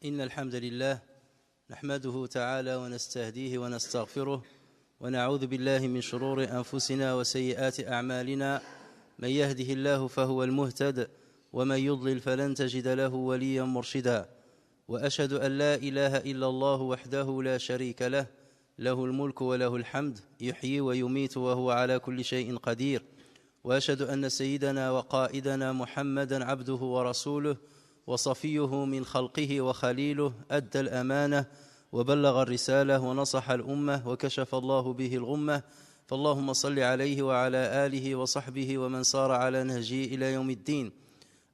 إن الحمد لله نحمده تعالى ونستهديه ونستغفره ونعوذ بالله من شرور أنفسنا وسيئات أعمالنا. من يهده الله فهو المهتد ومن يضلل فلن تجد له وليا مرشدا. وأشهد أن لا إله إلا الله وحده لا شريك له، له الملك وله الحمد، يحيي ويميت وهو على كل شيء قدير. وأشهد أن سيدنا وقائدنا محمدا عبده ورسوله وصفيه من خلقه وخليله، أدى الأمانة وبلغ الرسالة ونصح الأمة وكشف الله به الغمة. فاللهم صل عليه وعلى آله وصحبه ومن صار على نهجه إلى يوم الدين.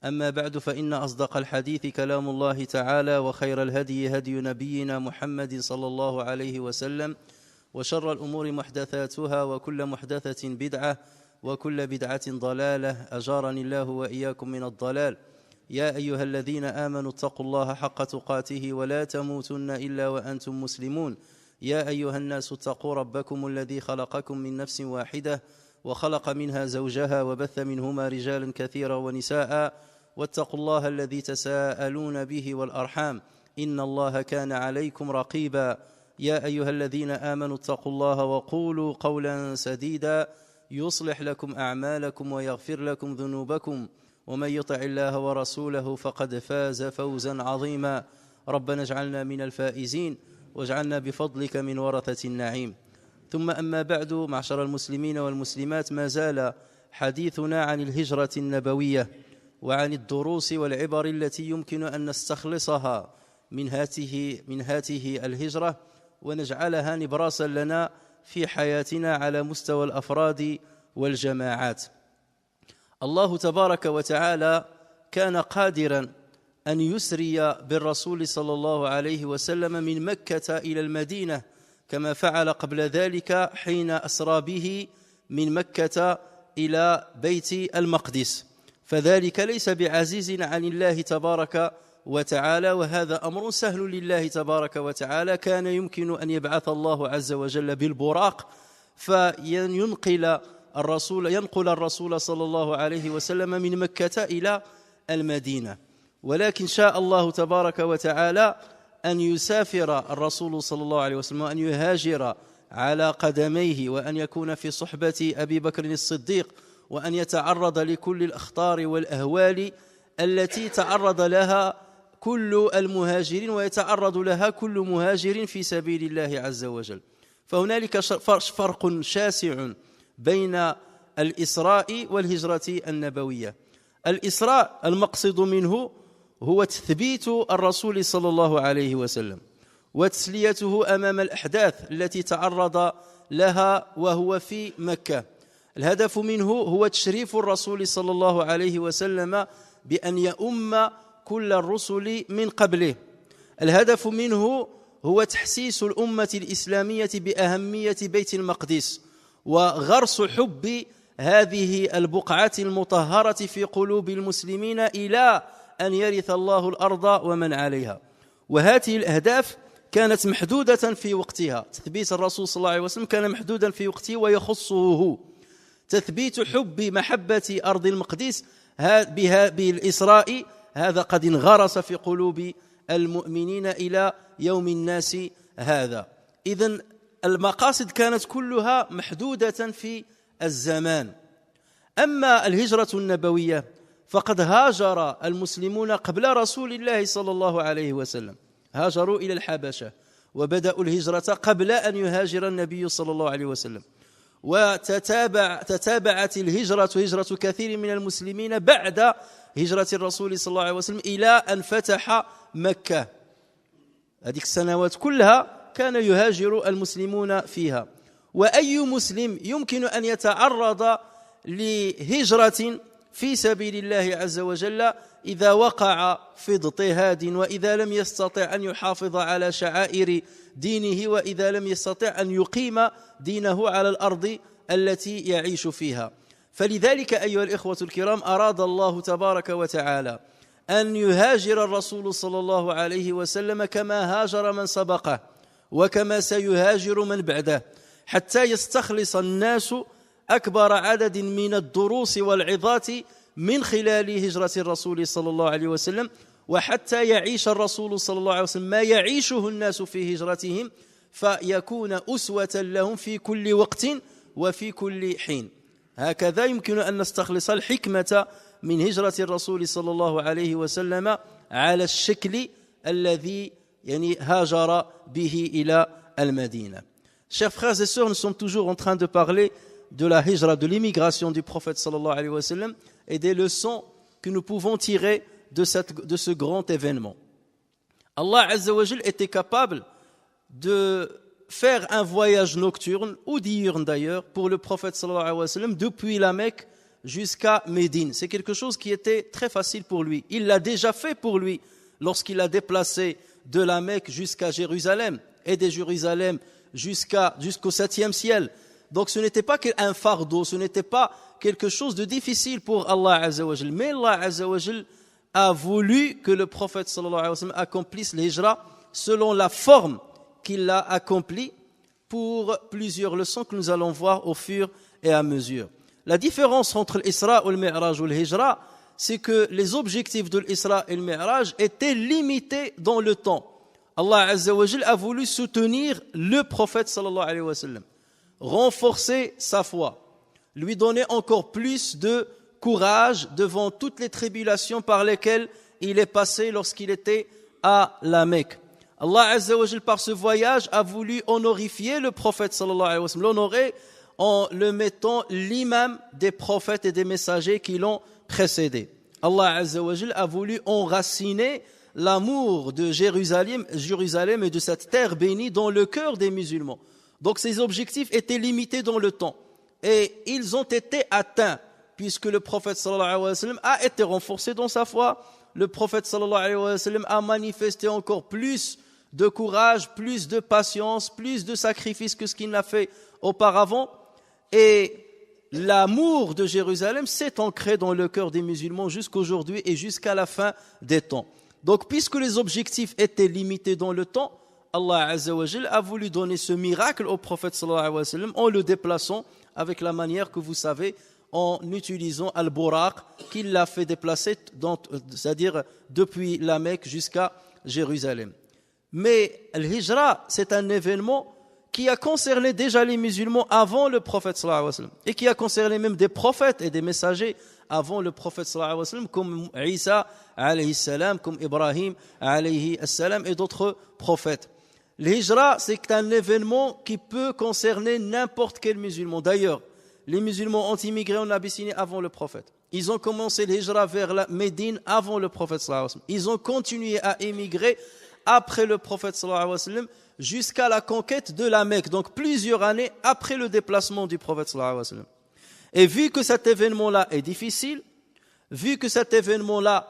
أما بعد، فإن أصدق الحديث كلام الله تعالى، وخير الهدي هدي نبينا محمد صلى الله عليه وسلم، وشر الأمور محدثاتها، وكل محدثة بدعة، وكل بدعة ضلالة، أجارني الله وإياكم من الضلال. يا أيها الذين آمنوا اتقوا الله حق تقاته ولا تموتن إلا وأنتم مسلمون. يا أيها الناس اتقوا ربكم الذي خلقكم من نفس واحدة وخلق منها زوجها وبث منهما رجالا كثيرا ونساء، واتقوا الله الذي تساءلون به والأرحام، إن الله كان عليكم رقيبا. يا أيها الذين آمنوا اتقوا الله وقولوا قولا سديدا يصلح لكم أعمالكم ويغفر لكم ذنوبكم، ومن يطع الله ورسوله فقد فاز فوزا عظيما. ربنا اجعلنا من الفائزين واجعلنا بفضلك من ورثة النعيم. ثم أما بعد، معشر المسلمين والمسلمات، ما زال حديثنا عن الهجرة النبوية وعن الدروس والعبر التي يمكن أن نستخلصها من هاته الهجرة ونجعلها نبراسا لنا في حياتنا على مستوى الأفراد والجماعات. الله تبارك وتعالى كان قادرا أن يسري بالرسول صلى الله عليه وسلم من مكة إلى المدينة، كما فعل قبل ذلك حين أسرى به من مكة إلى بيت المقدس، فذلك ليس بعزيز عن الله تبارك وتعالى، وهذا أمر سهل لله تبارك وتعالى. كان يمكن أن يبعث الله عز وجل بالبراق فينقل الرسول صلى الله عليه وسلم من مكة إلى المدينة، ولكن شاء الله تبارك وتعالى أن يسافر الرسول صلى الله عليه وسلم وأن يهاجر على قدميه، وأن يكون في صحبة أبي بكر الصديق، وأن يتعرض لكل الأخطار والأهوال التي تعرض لها كل المهاجرين ويتعرض لها كل مهاجر في سبيل الله عز وجل. فهنالك فرق شاسع بين الإسراء والهجرة النبوية. الإسراء المقصد منه هو تثبيت الرسول صلى الله عليه وسلم وتسليته أمام الأحداث التي تعرض لها وهو في مكة. الهدف منه هو تشريف الرسول صلى الله عليه وسلم بأن يؤم كل الرسل من قبله. الهدف منه هو تحسيس الأمة الإسلامية بأهمية بيت المقدس وغرس حب هذه البقعة المطهرة في قلوب المسلمين إلى أن يرث الله الأرض ومن عليها. وهذه الأهداف كانت محدودة في وقتها. تثبيت الرسول صلى الله عليه وسلم كان محدودا في وقته ويخصه هو. تثبيت محبة أرض المقدس بالإسراء هذا قد انغرس في قلوب المؤمنين إلى يوم الناس هذا. إذن المقاصد كانت كلها محدودة في الزمان. أما الهجرة النبوية فقد هاجر المسلمون قبل رسول الله صلى الله عليه وسلم، هاجروا إلى الحبشة وبدأوا الهجرة قبل أن يهاجر النبي صلى الله عليه وسلم، وتتابعت الهجرة هجرة كثير من المسلمين بعد هجرة الرسول صلى الله عليه وسلم إلى أن فتح مكة. هذه السنوات كلها كان يهاجر المسلمون فيها. وأي مسلم يمكن أن يتعرض لهجرة في سبيل الله عز وجل إذا وقع في اضطهاد، وإذا لم يستطع أن يحافظ على شعائر دينه، وإذا لم يستطع أن يقيم دينه على الأرض التي يعيش فيها. فلذلك أيها الإخوة الكرام، أراد الله تبارك وتعالى أن يهاجر الرسول صلى الله عليه وسلم كما هاجر من سبقه وكما سيهاجر من بعده، حتى يستخلص الناس أكبر عدد من الدروس والعظات من خلال هجرة الرسول صلى الله عليه وسلم، وحتى يعيش الرسول صلى الله عليه وسلم ما يعيشه الناس في هجرتهم فيكون أسوة لهم في كل وقت وفي كل حين. هكذا يمكن أن نستخلص الحكمة من هجرة الرسول صلى الله عليه وسلم على الشكل الذي هاجر به إلى المدينة. Chers frères et sœurs, nous sommes toujours en train de parler de la hijra, de l'immigration du prophète sallallahu alayhi wa sallam et des leçons que nous pouvons tirer de ce grand événement. Allah Azza wa Jal était capable de faire un voyage nocturne ou diurne d'ailleurs pour le prophète sallallahu alayhi wa sallam depuis la Mecque jusqu'à Médine. C'est quelque chose qui était très facile pour lui. Il l'a déjà fait pour lui lorsqu'il a déplacé de la Mecque jusqu'à Jérusalem et de Jérusalem jusqu'au 7e ciel. Donc ce n'était pas un fardeau, ce n'était pas quelque chose de difficile pour Allah Azza wa Jal. Mais Allah Azza wa Jal a voulu que le prophète sallallahu alayhi wa sallam accomplisse l'hijra selon la forme qu'il l'a accomplie pour plusieurs leçons que nous allons voir au fur et à mesure. La différence entre l'Isra ou le Mi'raj ou le Hijra, c'est que les objectifs de l'Isra et le Mi'raj étaient limités dans le temps. Allah Azza wa Jal a voulu soutenir le prophète sallallahu alayhi wa sallam, renforcer sa foi, lui donner encore plus de courage devant toutes les tribulations par lesquelles il est passé lorsqu'il était à la Mecque. Allah Azza wa Jal, par ce voyage, a voulu honorifier le prophète sallallahu alayhi wa sallam, l'honorer en le mettant l'imam des prophètes et des messagers qui l'ont précédé. Allah Azza wa Jal a voulu enraciner l'amour de Jérusalem et de cette terre bénie dans le cœur des musulmans. Donc ces objectifs étaient limités dans le temps et ils ont été atteints puisque le prophète sallallahu alayhi wa sallam a été renforcé dans sa foi. Le prophète sallallahu alayhi wa sallam a manifesté encore plus de courage, plus de patience, plus de sacrifice que ce qu'il n'a fait auparavant. Et l'amour de Jérusalem s'est ancré dans le cœur des musulmans jusqu'aujourd'hui et jusqu'à la fin des temps. Donc, puisque les objectifs étaient limités dans le temps, Allah Azza wa Jal a voulu donner ce miracle au prophète sallallahu alayhi wa sallam en le déplaçant avec la manière que vous savez, en utilisant Al-Buraq, qu'il l'a fait déplacer, c'est-à-dire depuis la Mecque jusqu'à Jérusalem. Mais l'Hijra, c'est un événement qui a concerné déjà les musulmans avant le prophète sallallahu alayhi wa sallam et qui a concerné même des prophètes et des messagers avant le prophète sallallahu alayhi wa sallam, comme Isa alayhi salam, comme Ibrahim alayhi salam et d'autres prophètes. L'Hijra, c'est un événement qui peut concerner n'importe quel musulman. D'ailleurs, les musulmans ont immigré en Abyssinie avant le prophète. Ils ont commencé l'Hijra vers la Médine avant le prophète sallallahu alayhi wa sallam. Ils ont continué à émigrer après le prophète sallallahu alayhi wa sallam jusqu'à la conquête de la Mecque, donc plusieurs années après le déplacement du prophète sallallahu alayhi wa sallam. Et vu que cet événement-là est difficile, vu que cet événement-là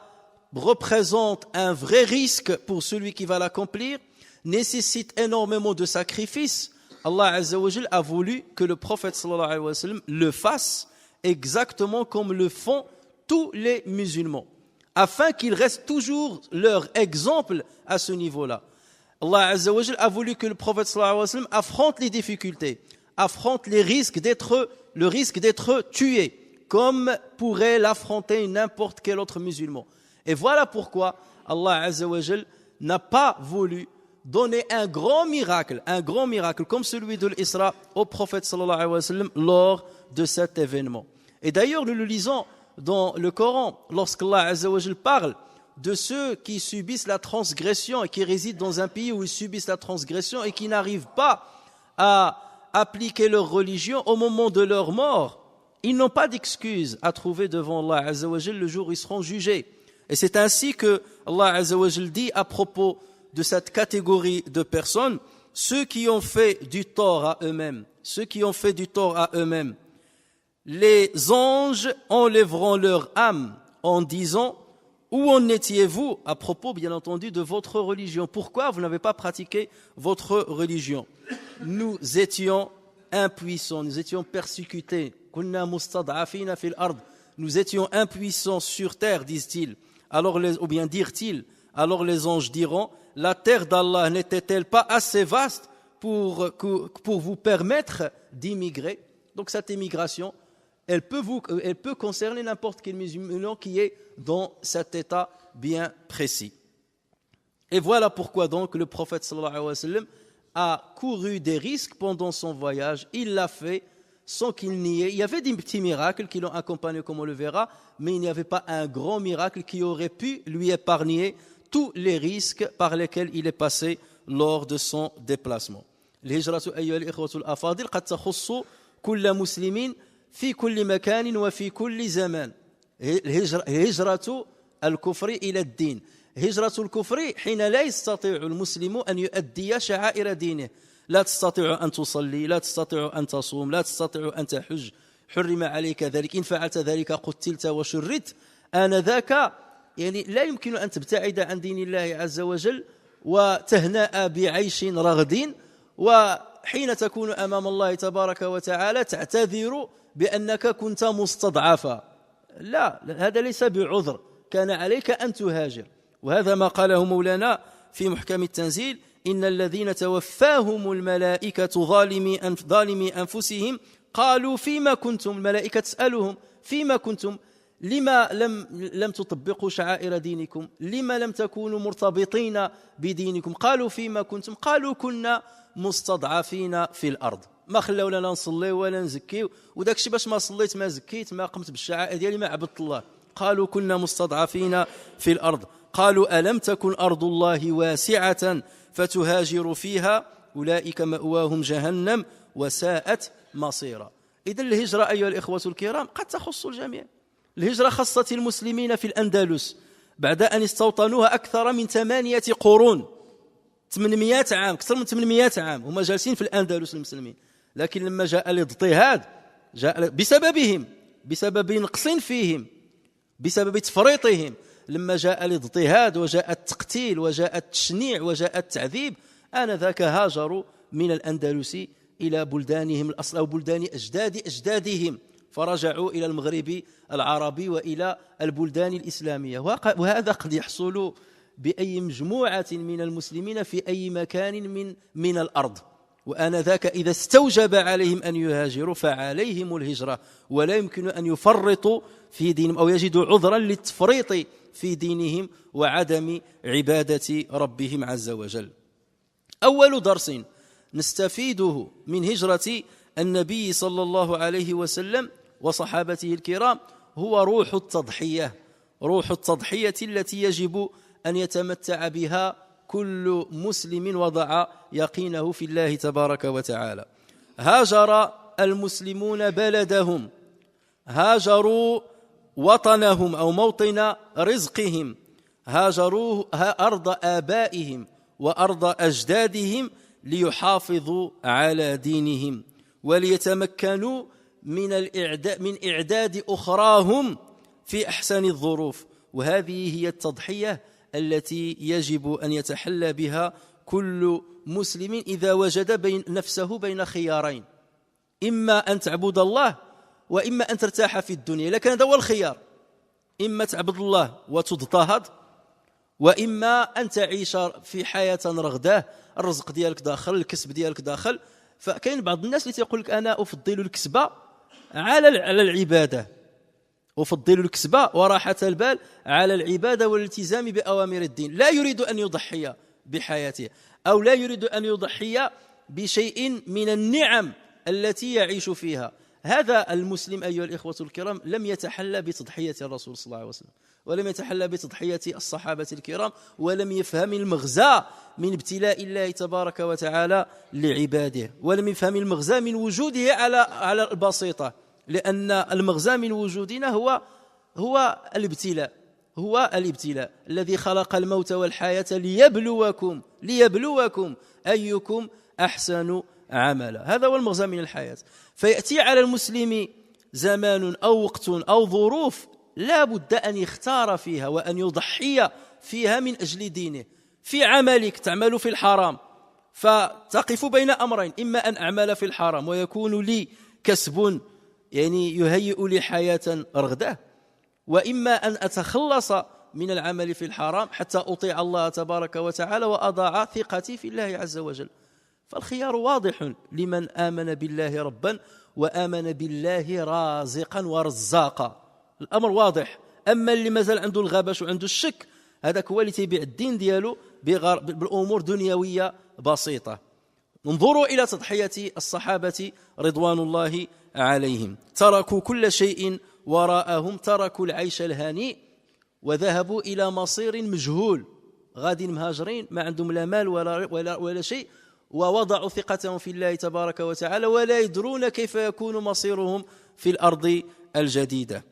représente un vrai risque pour celui qui va l'accomplir, nécessite énormément de sacrifices, Allah Azza wa Jal a voulu que le prophète sallallahu alayhi wa sallam le fasse exactement comme le font tous les musulmans, afin qu'il reste toujours leur exemple à ce niveau-là. Allah Azza wa Jal a voulu que le prophète sallallahu alayhi wa sallam affronte les difficultés, affronte le risque d'être tué, comme pourrait l'affronter n'importe quel autre musulman. Et voilà pourquoi Allah Azza wa Jal n'a pas voulu donner un grand miracle comme celui de l'Isra au prophète sallallahu alayhi wa sallam lors de cet événement. Et d'ailleurs, nous le lisons dans le Coran, lorsqu'Allah Azza wa Jal parle de ceux qui subissent la transgression et qui résident dans un pays où ils subissent la transgression et qui n'arrivent pas à appliquer leur religion au moment de leur mort, ils n'ont pas d'excuse à trouver devant Allah Azza wa Jal le jour où ils seront jugés. Et c'est ainsi que Allah Azza wa Jal dit à propos de cette catégorie de personnes, ceux qui ont fait du tort à eux-mêmes, les anges enlèveront leur âme en disant: où en étiez-vous à propos, bien entendu, de votre religion? Pourquoi vous n'avez pas pratiqué votre religion? Nous étions impuissants, nous étions persécutés. Nous étions impuissants sur terre, disent-ils. Dirent-ils, alors les anges diront: la terre d'Allah n'était-elle pas assez vaste pour vous permettre d'immigrer? Donc cette immigration, elle peut concerner n'importe quel musulman qui est dans cet état bien précis. Et voilà pourquoi donc le prophète sallallahu alayhi wa sallam a couru des risques pendant son voyage. Il l'a fait sans qu'il n'y ait... Il y avait des petits miracles qui l'ont accompagné, comme on le verra, mais il n'y avait pas un grand miracle qui aurait pu lui épargner tous les risques par lesquels il est passé lors de son déplacement. الهجرة أيها الإخوة الأفاضل قد تخص كل مسلم في كل مكان وفي كل زمان. هجرة الكفر إلى الدين، هجرة الكفر حين لا يستطيع المسلم أن يؤدي شعائر دينه، لا تستطيع أن تصلي، لا تستطيع أن تصوم، لا تستطيع أن تحج، حرم عليك ذلك، إن فعلت ذلك قتلت وشردت. آنذاك يعني لا يمكن أن تبتعد عن دين الله عز وجل وتهنأ بعيش رغد، وحين تكون أمام الله تبارك وتعالى تعتذر بأنك كنت مستضعفا. لا، هذا ليس بعذر، كان عليك أن تهاجر. وهذا ما قاله مولانا في محكم التنزيل: إن الذين توفاهم الملائكة ظالمي أنفسهم قالوا فيما كنتم. الملائكة تسألهم فيما كنتم، لما لم تطبقوا شعائر دينكم، لما لم تكونوا مرتبطين بدينكم؟ قالوا فيما كنتم، قالوا كنا مستضعفين في الأرض، ما خلاو لنا نصلي ولا نزكي، وداك الشيء باش ما صليت ما زكيت ما قمت بالشعائر ديالي ما عبدت الله. قالوا كنا مستضعفين في الأرض. قالوا ألم تكن أرض الله واسعة فتهاجروا فيها أولئك مأواهم جهنم وساءت مصيرا. إذن الهجرة أيها الإخوة الكرام قد تخص الجميع. الهجرة خصت المسلمين في الأندلس بعد أن استوطنوها أكثر من 8 قرون، 800 عام، أكثر من 800 عام هم جالسين في الأندلس المسلمين. لكن لما جاء الاضطهاد جاء بسببهم، بسبب نقص فيهم، بسبب تفريطهم، لما جاء الاضطهاد وجاء التقتيل وجاء التشنيع وجاء التعذيب، آنذاك هاجروا من الأندلس إلى بلدانهم الأصل أو بلدان أجدادهم، فرجعوا إلى المغرب العربي وإلى البلدان الإسلامية. وهذا قد يحصل بأي مجموعة من المسلمين في أي مكان من الأرض. وآنذاك إذا استوجب عليهم أن يهاجروا فعليهم الهجرة، ولا يمكن أن يفرطوا في دينهم أو يجدوا عذرا للتفريط في دينهم وعدم عبادة ربهم عز وجل. أول درس نستفيده من هجرة النبي صلى الله عليه وسلم وصحابته الكرام هو روح التضحية، روح التضحية التي يجب أن يتمتع بها كل مسلم وضع يقينه في الله تبارك وتعالى. هاجر المسلمون بلدهم، هاجروا وطنهم أو موطن رزقهم، هاجروا أرض آبائهم وأرض أجدادهم ليحافظوا على دينهم وليتمكنوا من إعداد أخراهم في أحسن الظروف. وهذه هي التضحية التي يجب أن يتحلى بها كل مسلم إذا وجد نفسه بين خيارين: إما أن تعبد الله وإما أن ترتاح في الدنيا. لكن هذا هو الخيار: إما تعبد الله وتضطهد، وإما أن تعيش في حياة رغداه، الرزق ديالك داخل، الكسب ديالك داخل. فكاين بعض الناس اللي تقول لك أنا أفضل الكسبة على العبادة، أفضل الكسبة وراحة البال على العبادة والالتزام بأوامر الدين. لا يريد أن يضحي بحياته أو لا يريد أن يضحي بشيء من النعم التي يعيش فيها. هذا المسلم أيها الإخوة الكرام لم يتحلى بتضحية الرسول صلى الله عليه وسلم، ولم يتحلى بتضحية الصحابة الكرام، ولم يفهم المغزى من ابتلاء الله تبارك وتعالى لعباده، ولم يفهم المغزى من وجوده على البسيطة، لأن المغزى من وجودنا هو الابتلاء، هو الابتلاء الذي خلق الموت والحياة ليبلوكم أيكم أحسن عملا. هذا هو المغزى من الحياة. فيأتي على المسلم زمان أو وقت أو ظروف لا بد أن يختار فيها وأن يضحي فيها من أجل دينه. في عملك تعمل في الحرام فتقف بين أمرين: إما أن أعمل في الحرام ويكون لي كسب يعني يهيئ لي حياة رغدة، وإما أن أتخلص من العمل في الحرام حتى أطيع الله تبارك وتعالى وأضع ثقتي في الله عز وجل. فالخيار واضح لمن آمن بالله ربا وآمن بالله رازقا ورزاقا، الأمر واضح. أما اللي مازال عنده الغبش وعنده الشك هذاك هو اللي تيبيع الدين ديالو بالأمور دنيوية بسيطة. انظروا إلى تضحية الصحابة رضوان الله عليهم، تركوا كل شيء وراءهم، تركوا العيش الهنيء وذهبوا إلى مصير مجهول، غادي مهاجرين ما عندهم لا مال ولا شيء، ووضعوا ثقتهم في الله تبارك وتعالى ولا يدرون كيف يكون مصيرهم في الأرض الجديدة.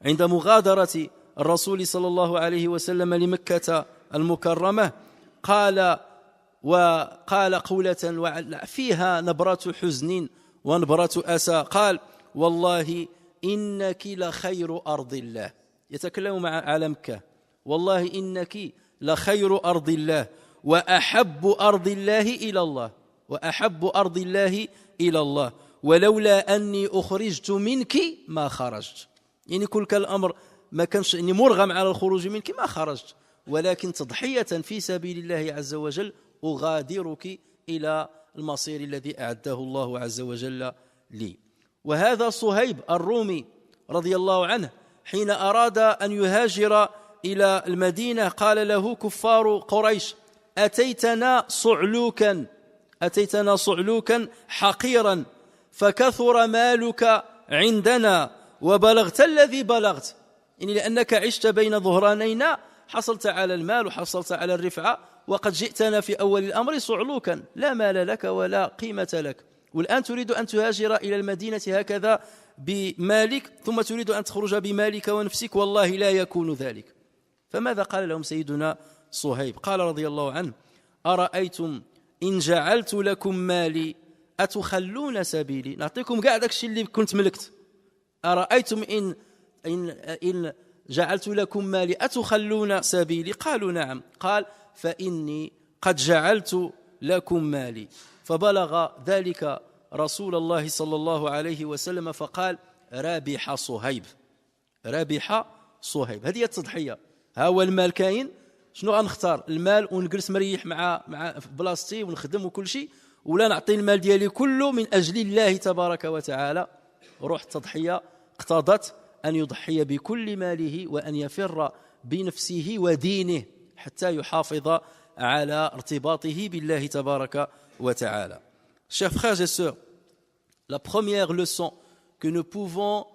عند مغادرة الرسول صلى الله عليه وسلم لمكة المكرمة قال قولة فيها نبرة حزن ونبرة أسى، قال: والله إنك لخير أرض الله. يتكلم على مكة: والله إنك لخير أرض الله وأحب أرض الله إلى الله، وأحب أرض الله إلى الله، ولولا أني أخرجت منك ما خرجت. يعني كل الأمر ما كانش إني مرغم على الخروج منك ما خرجت، ولكن تضحية في سبيل الله عز وجل أغادرك إلى المصير الذي أعده الله عز وجل لي. وهذا صهيب الرومي رضي الله عنه حين أراد أن يهاجر إلى المدينة قال له كفار قريش: أتيتنا صعلوكا حقيرا، فكثر مالك عندنا وبلغت الذي بلغت. يعني لأنك عشت بين ظهرانينا، حصلت على المال وحصلت على الرفعة، وقد جئتنا في أول الأمر صعلوكا، لا مال لك ولا قيمة لك، والآن تريد أن تهاجر إلى المدينة هكذا بمالك، ثم تريد أن تخرج بمالك ونفسك، والله لا يكون ذلك. فماذا قال لهم سيدنا صهيب؟ قال رضي الله عنه: أرأيتم إن جعلت لكم مالي أتخلون سبيلي؟ نعطيكم قاع داك الشيء اللي كنت ملكت. أرأيتم إن جعلت لكم مالي أتخلون سبيلي؟ قالوا: نعم. قال: فإني قد جعلت لكم مالي. فبلغ ذلك رسول الله صلى الله عليه وسلم فقال: رابح صهيب، رابح صهيب. هذه التضحية. ها هو المال كاين، شنو غنختار؟ المال ونجلس مريح مع بلاصتي ونخدم وكل شيء، ولا نعطي المال ديالي كله من أجل الله تبارك وتعالى؟ روح التضحية اقتضت أن يضحي بكل ماله وأن يفر بنفسه ودينه حتى يحافظ على ارتباطه بالله تبارك وتعالى. Chers frères et sœurs, la première leçon que nous pouvons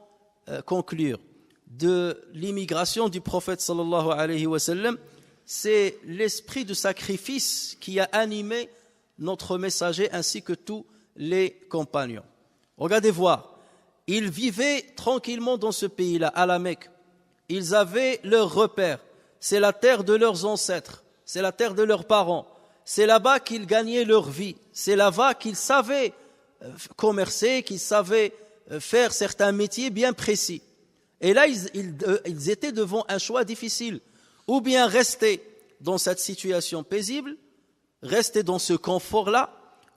conclure de l'immigration du prophète sallallahu alayhi wa sallam, c'est l'esprit de sacrifice qui a animé notre messager ainsi que tous les compagnons. Regardez voir, ils vivaient tranquillement dans ce pays-là, à la Mecque. Ils avaient leur repère, c'est la terre de leurs ancêtres, c'est la terre de leurs parents. C'est là-bas qu'ils gagnaient leur vie. C'est là-bas qu'ils savaient commercer, qu'ils savaient faire certains métiers bien précis. Et là, ils étaient devant un choix difficile. Ou bien rester dans cette situation paisible, rester dans ce confort-là,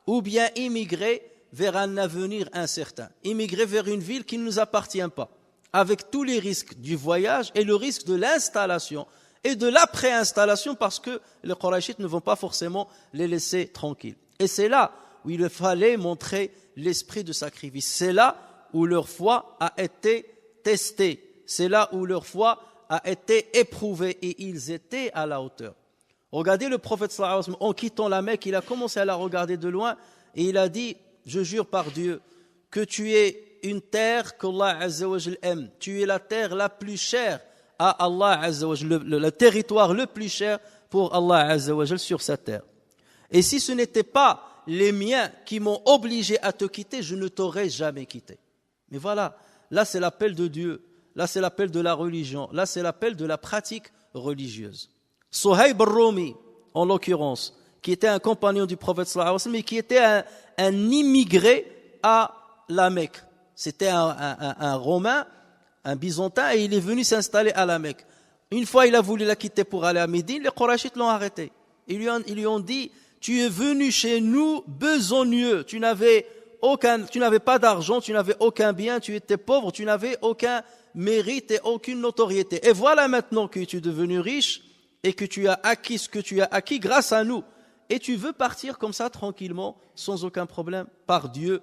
ou bien immigrer vers un avenir incertain. Immigrer vers une ville qui ne nous appartient pas, avec tous les risques du voyage et le risque de l'installation et de la préinstallation, parce que les Qurayshites ne vont pas forcément les laisser tranquilles. Et c'est là où il fallait montrer l'esprit de sacrifice. C'est là où leur foi a été testée. C'est là où leur foi a été éprouvée et ils étaient à la hauteur. Regardez le prophète sallallahu alayhi wa sallam, en quittant la Mecque, il a commencé à la regarder de loin et il a dit: je jure par Dieu que tu es une terre qu'Allah Azza wa Jal aime. Tu es la terre la plus chère à Allah Azza wa Jal, le territoire le plus cher pour Allah Azza wa Jal sur sa terre. Et si ce n'était pas les miens qui m'ont obligé à te quitter, je ne t'aurais jamais quitté. Mais voilà, là c'est l'appel de Dieu, là c'est l'appel de la religion, là c'est l'appel de la pratique religieuse. Suhayb al-Rumi, en l'occurrence, qui était un compagnon du prophète sallallahu alayhi wa sallam et qui était un immigré à la Mecque. C'était un Romain, un Byzantin, et il est venu s'installer à la Mecque. Une fois, il a voulu la quitter pour aller à Médine, les Qurayshites l'ont arrêté. Ils lui ont dit: tu es venu chez nous besogneux, tu n'avais pas d'argent, tu n'avais aucun bien, tu étais pauvre, tu n'avais aucun mérite et aucune notoriété. Et voilà maintenant que tu es devenu riche et que tu as acquis ce que tu as acquis grâce à nous. Et tu veux partir comme ça tranquillement, sans aucun problème. Par Dieu,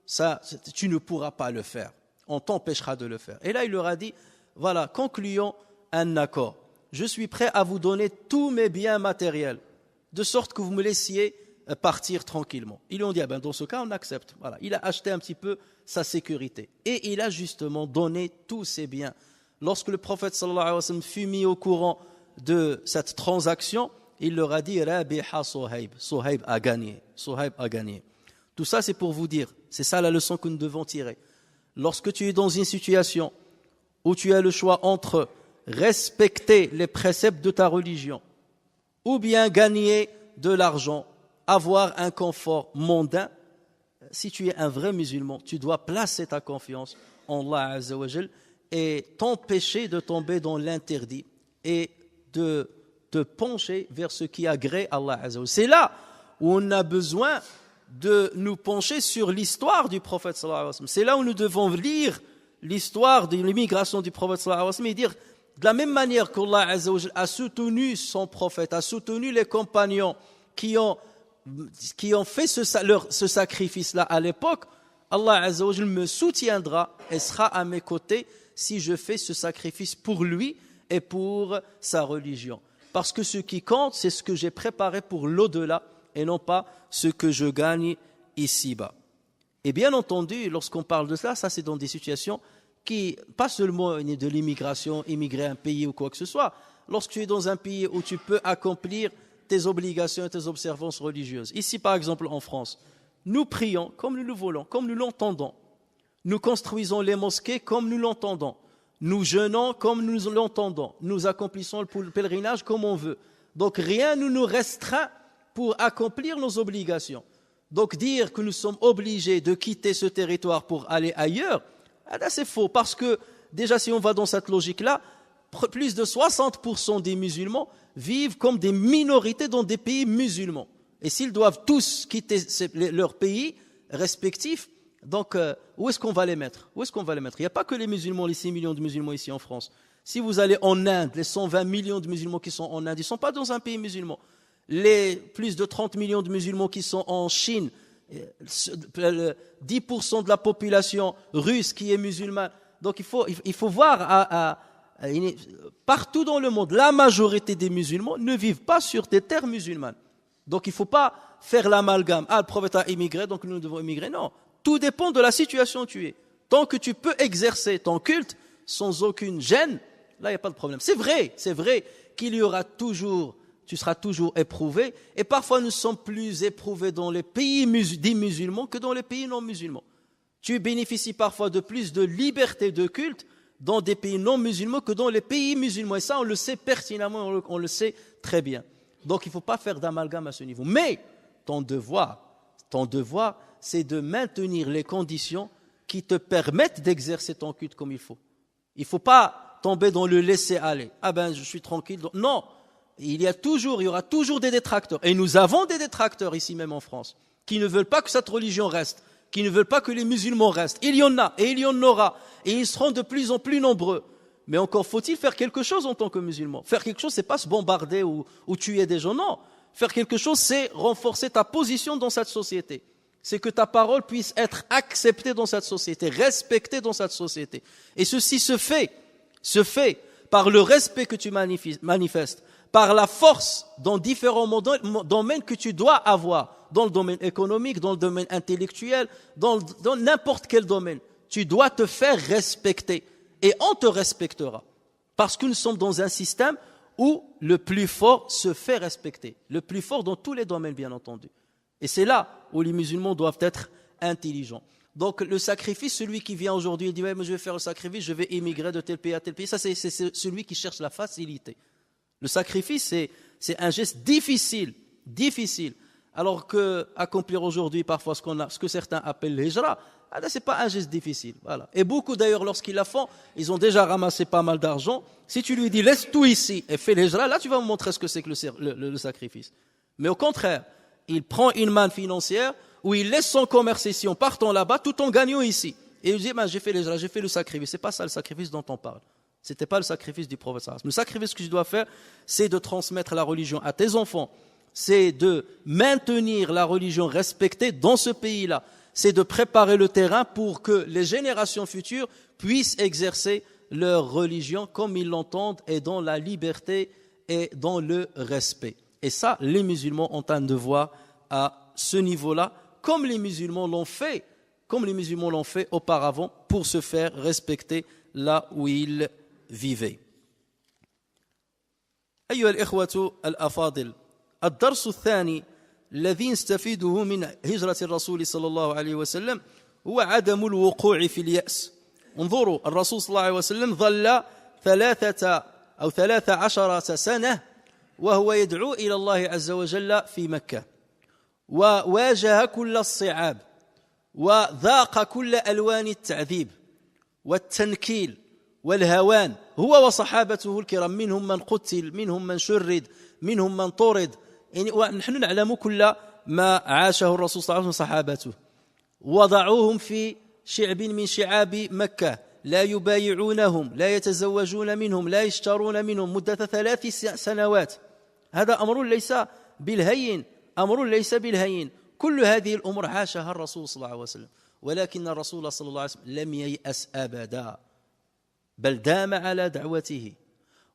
ça, tu ne pourras pas le faire. On t'empêchera de le faire. Et là, il leur a dit: voilà, concluons un accord. je suis prêt à vous donner tous mes biens matériels, de sorte que vous me laissiez partir tranquillement. Ils lui ont dit, dans ce cas, on accepte. Voilà. Il a acheté un petit peu sa sécurité. Et il a justement donné tous ses biens. Lorsque le prophète sallallahu alayhi wa sallam fut mis au courant de cette transaction, il leur a dit, Rabiha Suhaib. Suhaib a gagné. Suhaib a gagné. Tout ça, c'est pour vous dire, c'est ça la leçon que nous devons tirer. Lorsque tu es dans une situation où tu as le choix entre respecter les préceptes de ta religion ou bien gagner de l'argent, avoir un confort mondain, si tu es un vrai musulman, tu dois placer ta confiance en Allah Azza wa Jal et t'empêcher de tomber dans l'interdit et de te pencher vers ce qui agrée Allah Azza wa Jal. C'est là où on a besoin de nous pencher sur l'histoire du prophète sallallahu alayhi wa sallam. C'est là où nous devons lire l'histoire de l'immigration du prophète sallallahu alayhi wa sallam et dire, de la même manière qu'Allah Azza wa Jal a soutenu son prophète, a soutenu les compagnons qui ont fait ce sacrifice-là à l'époque, Allah Azza wa Jal me soutiendra et sera à mes côtés si je fais ce sacrifice pour lui et pour sa religion. Parce que ce qui compte, c'est ce que j'ai préparé pour l'au-delà et non pas ce que je gagne ici-bas. Et bien entendu, lorsqu'on parle de cela, ça c'est dans des situations qui, pas seulement de l'immigration, immigrer un pays ou quoi que ce soit, lorsque tu es dans un pays où tu peux accomplir tes obligations et tes observances religieuses. Ici, par exemple, en France, nous prions comme nous le voulons, comme nous l'entendons. Nous construisons les mosquées comme nous l'entendons. Nous jeûnons comme nous l'entendons. Nous accomplissons le pèlerinage comme on veut. Donc rien ne nous restreint pour accomplir nos obligations. Donc dire que nous sommes obligés de quitter ce territoire pour aller ailleurs, c'est faux. Parce que déjà, si on va dans cette logique-là, plus de 60% des musulmans vivent comme des minorités dans des pays musulmans. Et s'ils doivent tous quitter leur pays respectifs, donc où est-ce qu'on va les mettre? Où est-ce qu'on va les mettre? Il n'y a pas que les musulmans, les 6 millions de musulmans ici en France. Si vous allez en Inde, les 120 millions de musulmans qui sont en Inde, ils ne sont pas dans un pays musulman. Les plus de 30 millions de musulmans qui sont en Chine, 10% de la population russe qui est musulmane. Donc il faut voir partout dans le monde, la majorité des musulmans ne vivent pas sur des terres musulmanes. Donc il ne faut pas faire l'amalgame. Le prophète a immigré, donc nous devons immigrer. Non, tout dépend de la situation où tu es. Tant que tu peux exercer ton culte sans aucune gêne, là il n'y a pas de problème. C'est vrai qu'il y aura toujours, tu seras toujours éprouvé, et parfois nous sommes plus éprouvés dans les pays dits musulmans que dans les pays non musulmans. Tu bénéficies parfois de plus de liberté de culte dans des pays non musulmans que dans les pays musulmans. Et ça, on le sait pertinemment, on le sait très bien. Donc, il ne faut pas faire d'amalgame à ce niveau. Mais ton devoir, c'est de maintenir les conditions qui te permettent d'exercer ton culte comme il faut. Il ne faut pas tomber dans le laisser-aller. Je suis tranquille. Non, il y aura toujours des détracteurs. Et nous avons des détracteurs ici même en France qui ne veulent pas que cette religion reste, qui ne veulent pas que les musulmans restent. Il y en a et il y en aura. Et ils seront de plus en plus nombreux. Mais encore faut-il faire quelque chose en tant que musulman. Faire quelque chose, ce n'est pas se bombarder ou tuer des gens. Non. Faire quelque chose, c'est renforcer ta position dans cette société. C'est que ta parole puisse être acceptée dans cette société, respectée dans cette société. Et ceci se fait par le respect que tu manifestes, par la force dans différents domaines que tu dois avoir, dans le domaine économique, dans le domaine intellectuel, dans n'importe quel domaine. Tu dois te faire respecter et on te respectera. Parce que nous sommes dans un système où le plus fort se fait respecter. Le plus fort dans tous les domaines, bien entendu. Et c'est là où les musulmans doivent être intelligents. Donc le sacrifice, celui qui vient aujourd'hui et dit ouais, « je vais faire le sacrifice, je vais émigrer de tel pays à tel pays », ça c'est celui qui cherche la facilité. Le sacrifice, c'est un geste difficile. Alors qu'accomplir aujourd'hui parfois ce que certains appellent l'hijra, ce n'est pas un geste difficile. Voilà. Et beaucoup d'ailleurs, lorsqu'ils la font, ils ont déjà ramassé pas mal d'argent. Si tu lui dis laisse tout ici et fais l'hijra, là tu vas me montrer ce que c'est que le sacrifice. Mais au contraire, il prend une manne financière où il laisse son commerce ici en partant là-bas tout en gagnant ici. Et il dit j'ai fait l'hijra, j'ai fait le sacrifice. Ce n'est pas ça le sacrifice dont on parle. Ce n'était pas le sacrifice du prophète. Le sacrifice que tu dois faire, c'est de transmettre la religion à tes enfants. C'est de maintenir la religion respectée dans ce pays-là. C'est de préparer le terrain pour que les générations futures puissent exercer leur religion comme ils l'entendent et dans la liberté et dans le respect. Et ça, les musulmans ont un devoir à ce niveau-là, comme les musulmans l'ont fait auparavant pour se faire respecter là où ils vivaient. أيها الإخوة الأفاضل، الدرس الثاني الذي نستفيده من هجرة الرسول صلى الله عليه وسلم هو عدم الوقوع في اليأس. انظروا، الرسول صلى الله عليه وسلم ظل 13 سنة وهو يدعو إلى الله عز وجل في مكة، وواجه كل الصعاب وذاق كل ألوان التعذيب والتنكيل والهوان، هو وصحابته الكرام، منهم من قتل، منهم من شرد، منهم من طرد. يعني ونحن نعلم كل ما عاشه الرسول صلى الله عليه وسلم وصحابته. وضعوهم في شعب من شعاب مكة، لا يبايعونهم، لا يتزوجون منهم، لا يشترون منهم مدة 3 سنوات. هذا أمر ليس بالهين. كل هذه الأمور عاشها الرسول صلى الله عليه وسلم، ولكن الرسول صلى الله عليه وسلم لم ييأس أبدا، بل دام على دعوته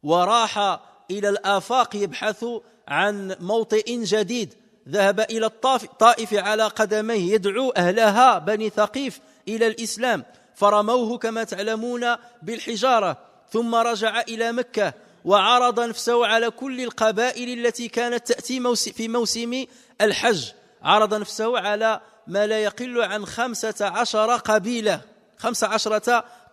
وراح إلى الآفاق يبحث عن موطئ جديد. ذهب إلى الطائف على قدميه يدعو أهلها بني ثقيف إلى الإسلام، فرموه كما تعلمون بالحجارة، ثم رجع إلى مكة وعرض نفسه على كل القبائل التي كانت تأتي في موسم الحج. عرض نفسه على ما لا يقل عن 15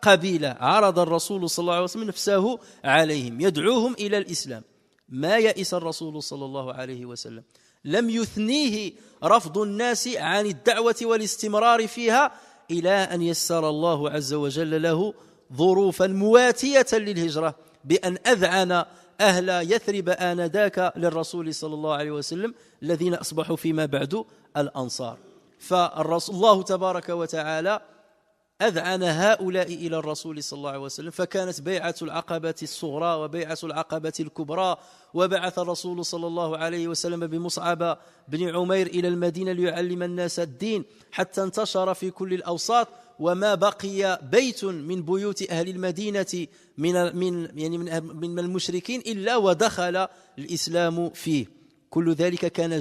قبيلة عرض الرسول صلى الله عليه وسلم نفسه عليهم يدعوهم إلى الإسلام. ما يئس الرسول صلى الله عليه وسلم، لم يثنيه رفض الناس عن الدعوة والاستمرار فيها، إلى أن يسر الله عز وجل له ظروفا مواتية للهجرة، بأن أذعن أهل يثرب آنذاك للرسول صلى الله عليه وسلم الذين أصبحوا فيما بعد الأنصار. فالله تبارك وتعالى أذعن هؤلاء إلى الرسول صلى الله عليه وسلم، فكانت بيعة العقبة الصغرى وبيعة العقبة الكبرى، وبعث الرسول صلى الله عليه وسلم بمصعب بن عمير إلى المدينة ليعلم الناس الدين، حتى انتشر في كل الأوساط، وما بقي بيت من بيوت أهل المدينة من المشركين إلا ودخل الإسلام فيه. كل ذلك كان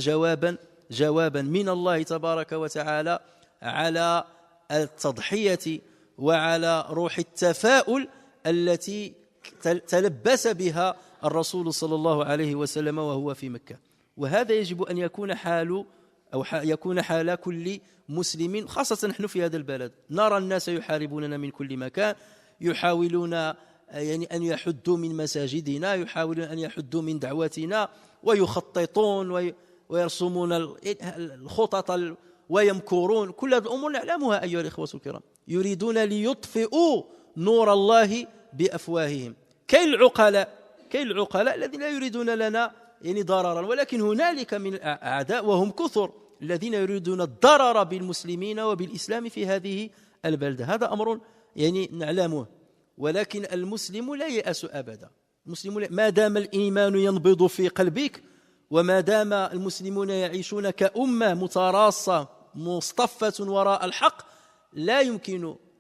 جوابا من الله تبارك وتعالى على التضحية وعلى روح التفاؤل التي تلبس بها الرسول صلى الله عليه وسلم وهو في مكة. وهذا يجب أن يكون حال كل مسلم، خاصة نحن في هذا البلد نرى الناس يحاربوننا من كل مكان، يحاولون أن يحدوا من مساجدنا، يحاولون أن يحدوا من دعوتنا، ويخططون ويرسمون الخطط ويمكرون. كل هذه الأمور نعلمها أيها الإخوة الكرام. يريدون ليطفئوا نور الله بأفواههم كالعقلاء الذين لا يريدون لنا ضررا، ولكن هنالك من الأعداء وهم كثر الذين يريدون الضرر بالمسلمين وبالإسلام في هذه البلدة. هذا أمر نعلمه، ولكن المسلم لا يأس أبدا. ما دام الإيمان ينبض في قلبك، وما دام المسلمون يعيشون كأمة متراصة مصطفة وراء الحق،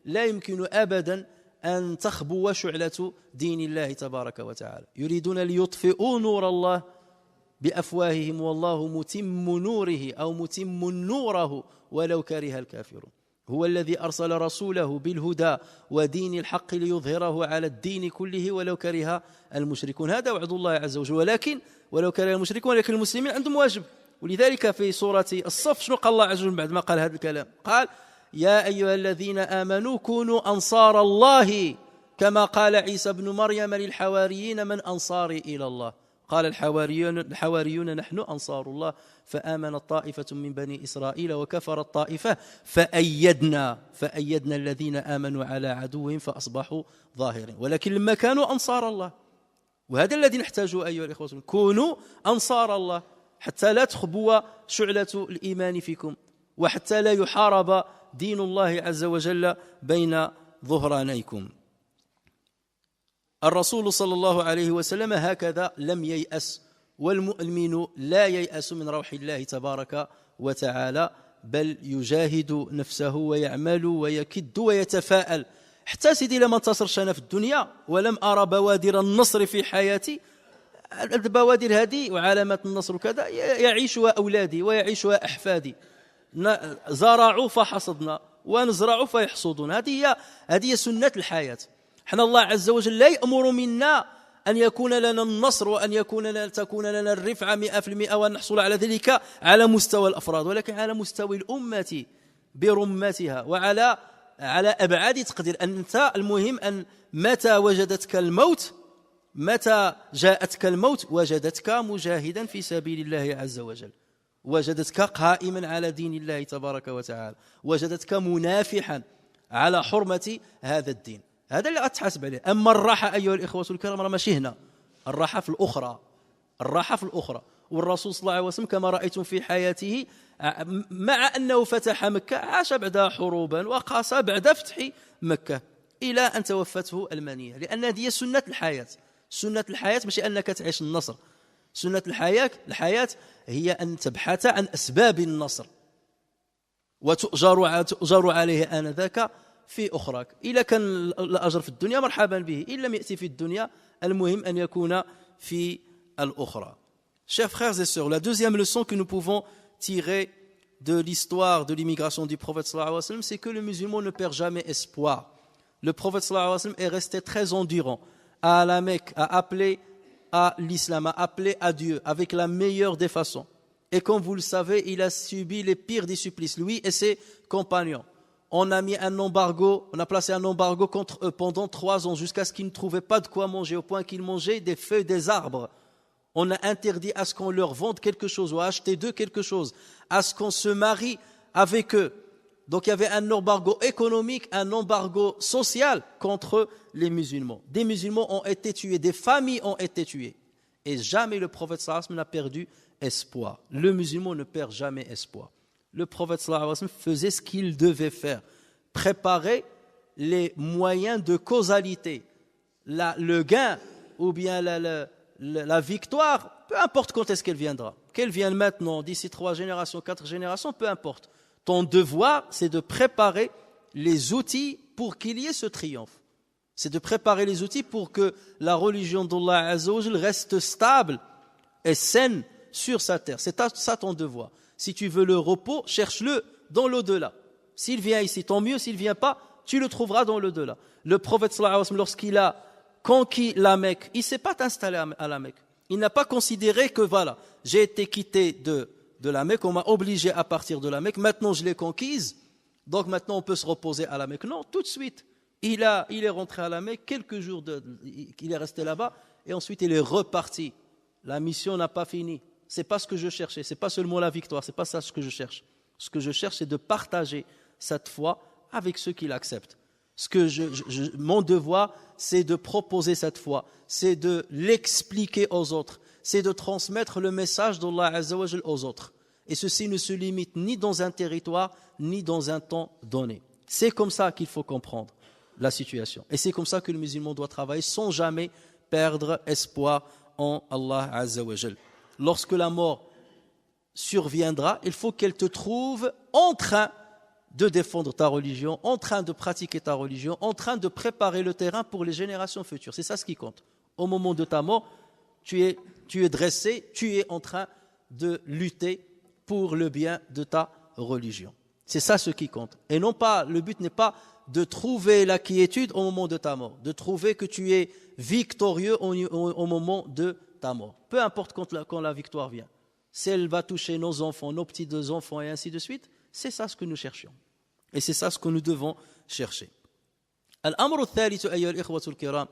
لا يمكن أبدا أن تخبو شعلة دين الله تبارك وتعالى. يريدون ليطفئوا نور الله بأفواههم والله متم نوره أو متم نوره ولو كره الكافرون. هو الذي أرسل رسوله بالهدى ودين الحق ليظهره على الدين كله ولو كره المشركون. هذا وعد الله عز وجل، ولكن ولو كره المشركون، ولكن المسلمين عندهم واجب. ولذلك في سورة الصف شنو قال الله عز وجل بعد ما قال هذا الكلام؟ قال: يا أيها الذين آمنوا كونوا أنصار الله كما قال عيسى بن مريم للحواريين من أنصاري إلى الله؟ قال الحواريون نحن أنصار الله، فآمن طائفة من بني إسرائيل وكفر الطائفة فأيدنا الذين آمنوا على عدوهم فأصبحوا ظاهرين. ولكن لما كانوا أنصار الله، وهذا الذي نحتاجه أيها الإخوة، كونوا أنصار الله حتى لا تخبو شعلة الإيمان فيكم، وحتى لا يحارب دين الله عز وجل بين ظهرانيكم. الرسول صلى الله عليه وسلم هكذا لم ييأس، والمؤمن لا ييأس من روح الله تبارك وتعالى، بل يجاهد نفسه ويعمل ويكد ويتفاءل حتى سيدي لما انتصرش أنا في الدنيا ولم أرى بوادر النصر في حياتي، البوادر هذه وعلامات النصر وكذا يعيشها أولادي ويعيشها أحفادي. زرعوا فحصدنا ونزرع فيحصدون. هذه هي سنة الحياة. حنا الله عز وجل لا يأمر منا أن يكون لنا النصر وأن تكون لنا الرفعة 100% وأن نحصل على ذلك على مستوى الأفراد، ولكن على مستوى الأمة برمتها وعلى أبعاد تقدير. أنت المهم أن متى وجدتك الموت، متى جاءتك الموت وجدتك مجاهدا في سبيل الله عز وجل، وجدتك قائما على دين الله تبارك وتعالى، وجدتك منافحا على حرمة هذا الدين. هذا اللي غتحاسب عليه. أما الراحة أيها الإخوة الكرام راه ماشي هنا، الراحة في الأخرى، الراحة في الأخرى. والرسول صلى الله عليه وسلم كما رأيتم في حياته مع أنه فتح مكة عاش بعدها حروبا وقاس بعد فتح مكة إلى أن توفته المنية، لأن هذه سنة الحياة. سنة الحياة ماشي أنك تعيش النصر، سنة الحياة هي أن تبحث عن أسباب النصر وتؤجر عليه آنذاك في أخراك. إذا كان الأجر في الدنيا مرحبا به، إن لم يأتي في الدنيا المهم أن يكون في الأخرى. Chers frères et sœurs, la deuxième leçon que nous pouvons tirer de l'histoire de l'immigration du prophète sallallahu alayhi wa sallam, c'est que le musulman ne perd jamais espoir. Le prophète sallallahu alayhi wa sallam est resté très endurant à la Mecque, à appeler à l'islam, à appeler à Dieu avec la meilleure des façons. Et comme vous le savez, il a subi les pires des supplices, lui et ses compagnons. On a mis un embargo, on a placé un embargo contre eux pendant 3 ans jusqu'à ce qu'ils ne trouvaient pas de quoi manger, au point qu'ils mangeaient des feuilles des arbres. On a interdit à ce qu'on leur vende quelque chose ou à acheter d'eux quelque chose, à ce qu'on se marie avec eux. Donc il y avait un embargo économique, un embargo social contre les musulmans. Des musulmans ont été tués, des familles ont été tuées. Et jamais le prophète sallallahu alayhi wa sallam n'a perdu espoir. Le musulman ne perd jamais espoir. Le prophète sallallahu alayhi wa sallam faisait ce qu'il devait faire, préparer les moyens de causalité, le gain ou bien la victoire, peu importe quand est-ce qu'elle viendra, qu'elle vienne maintenant, d'ici 3 générations, 4 générations, peu importe. Ton devoir, c'est de préparer les outils pour qu'il y ait ce triomphe. C'est de préparer les outils pour que la religion d'Allah Azza wa Jal reste stable et saine sur sa terre. C'est ça ton devoir. Si tu veux le repos, cherche-le dans l'au-delà. S'il vient ici, tant mieux. S'il ne vient pas, tu le trouveras dans l'au-delà. Le prophète sallallahu alayhi wa sallam, lorsqu'il a conquis la Mecque, il ne s'est pas installé à la Mecque. Il n'a pas considéré que voilà, j'ai été quitté de la Mecque, on m'a obligé à partir de la Mecque, maintenant je l'ai conquise, donc maintenant on peut se reposer à la Mecque. Non, tout de suite, il est rentré à la Mecque, quelques jours il est resté là-bas, et ensuite il est reparti. La mission n'a pas fini. Ce n'est pas ce que je cherchais, ce n'est pas seulement la victoire, ce n'est pas ça ce que je cherche. Ce que je cherche, c'est de partager cette foi avec ceux qui l'acceptent. Mon devoir, c'est de proposer cette foi, c'est de l'expliquer aux autres, c'est de transmettre le message d'Allah Azza wa Jal aux autres. Et ceci ne se limite ni dans un territoire, ni dans un temps donné. C'est comme ça qu'il faut comprendre la situation. Et c'est comme ça que le musulman doit travailler sans jamais perdre espoir en Allah Azza wa Jal. Lorsque la mort surviendra, il faut qu'elle te trouve en train de défendre ta religion, en train de pratiquer ta religion, en train de préparer le terrain pour les générations futures. C'est ça ce qui compte. Au moment de ta mort, tu es dressé, tu es en train de lutter pour le bien de ta religion. C'est ça ce qui compte. Et non pas, le but n'est pas de trouver la quiétude au moment de ta mort, de trouver que tu es victorieux au moment de ta mort. Peu importe quand la victoire vient. Si elle va toucher nos enfants, nos petits-enfants et ainsi de suite, c'est ça ce que nous cherchions. Et c'est ça ce que nous devons chercher. الأمر الثالث أيها الإخوة الكرام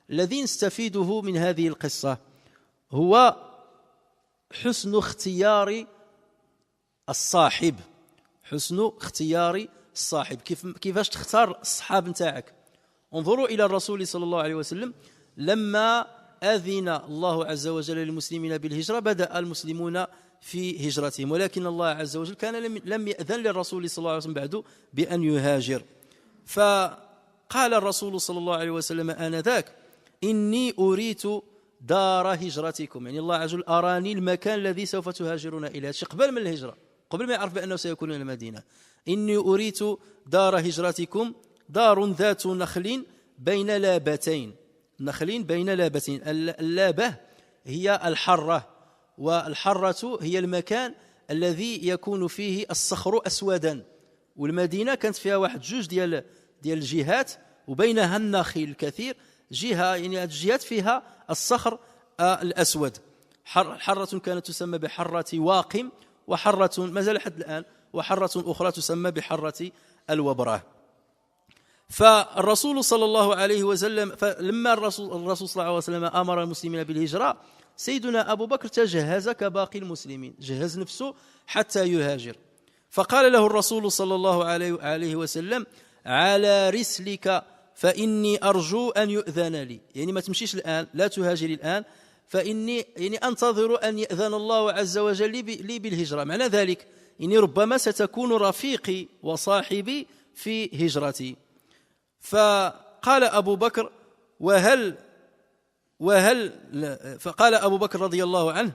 الذي نستفيده من هذه القصة هو حسن اختيار الصاحب. حسن اختيار الصاحب. كيفاش تختار الصحاب نتاعك. انظروا إلى الرسول صلى الله عليه وسلم لما أذن الله عز وجل للمسلمين بالهجرة بدأ المسلمون في هجرتهم ولكن الله عز وجل كان لم يأذن للرسول صلى الله عليه وسلم بعد بأن يهاجر فقال الرسول صلى الله عليه وسلم آنذاك إني أريت دار هجرتكم يعني الله عز وجل أراني المكان الذي سوف تهاجرون إليه قبل من الهجرة قبل ما يعرف بأنه سيكون إلى المدينة إني أريت دار هجرتكم دار ذات نخل بين لابتين. نخل بين لابتين. اللابة هي الحرة، والحرة هي المكان الذي يكون فيه الصخر أسودا، والمدينة كانت فيها واحد جوج ديال الجهات وبينها النخيل الكثير، جهة يعني هذه الجهات فيها الصخر الأسود. حرة كانت تسمى بحرة واقم، وحرة ما زال حتى الآن، وحرة أخرى تسمى بحرة الوبرة. فالرسول صلى الله عليه وسلم فلما الرسول صلى الله عليه وسلم أمر المسلمين بالهجرة، سيدنا أبو بكر تجهز كباقي المسلمين، جهز نفسه حتى يهاجر. فقال له الرسول صلى الله عليه وسلم: على رسلك فإني أرجو أن يؤذن لي، يعني ما تمشيش الآن، لا تهاجري الآن، فإني يعني أنتظر أن يأذن الله عز وجل لي بالهجرة. معنى ذلك إني ربما ستكون رفيقي وصاحبي في هجرتي. فقال أبو بكر: فقال أبو بكر رضي الله عنه: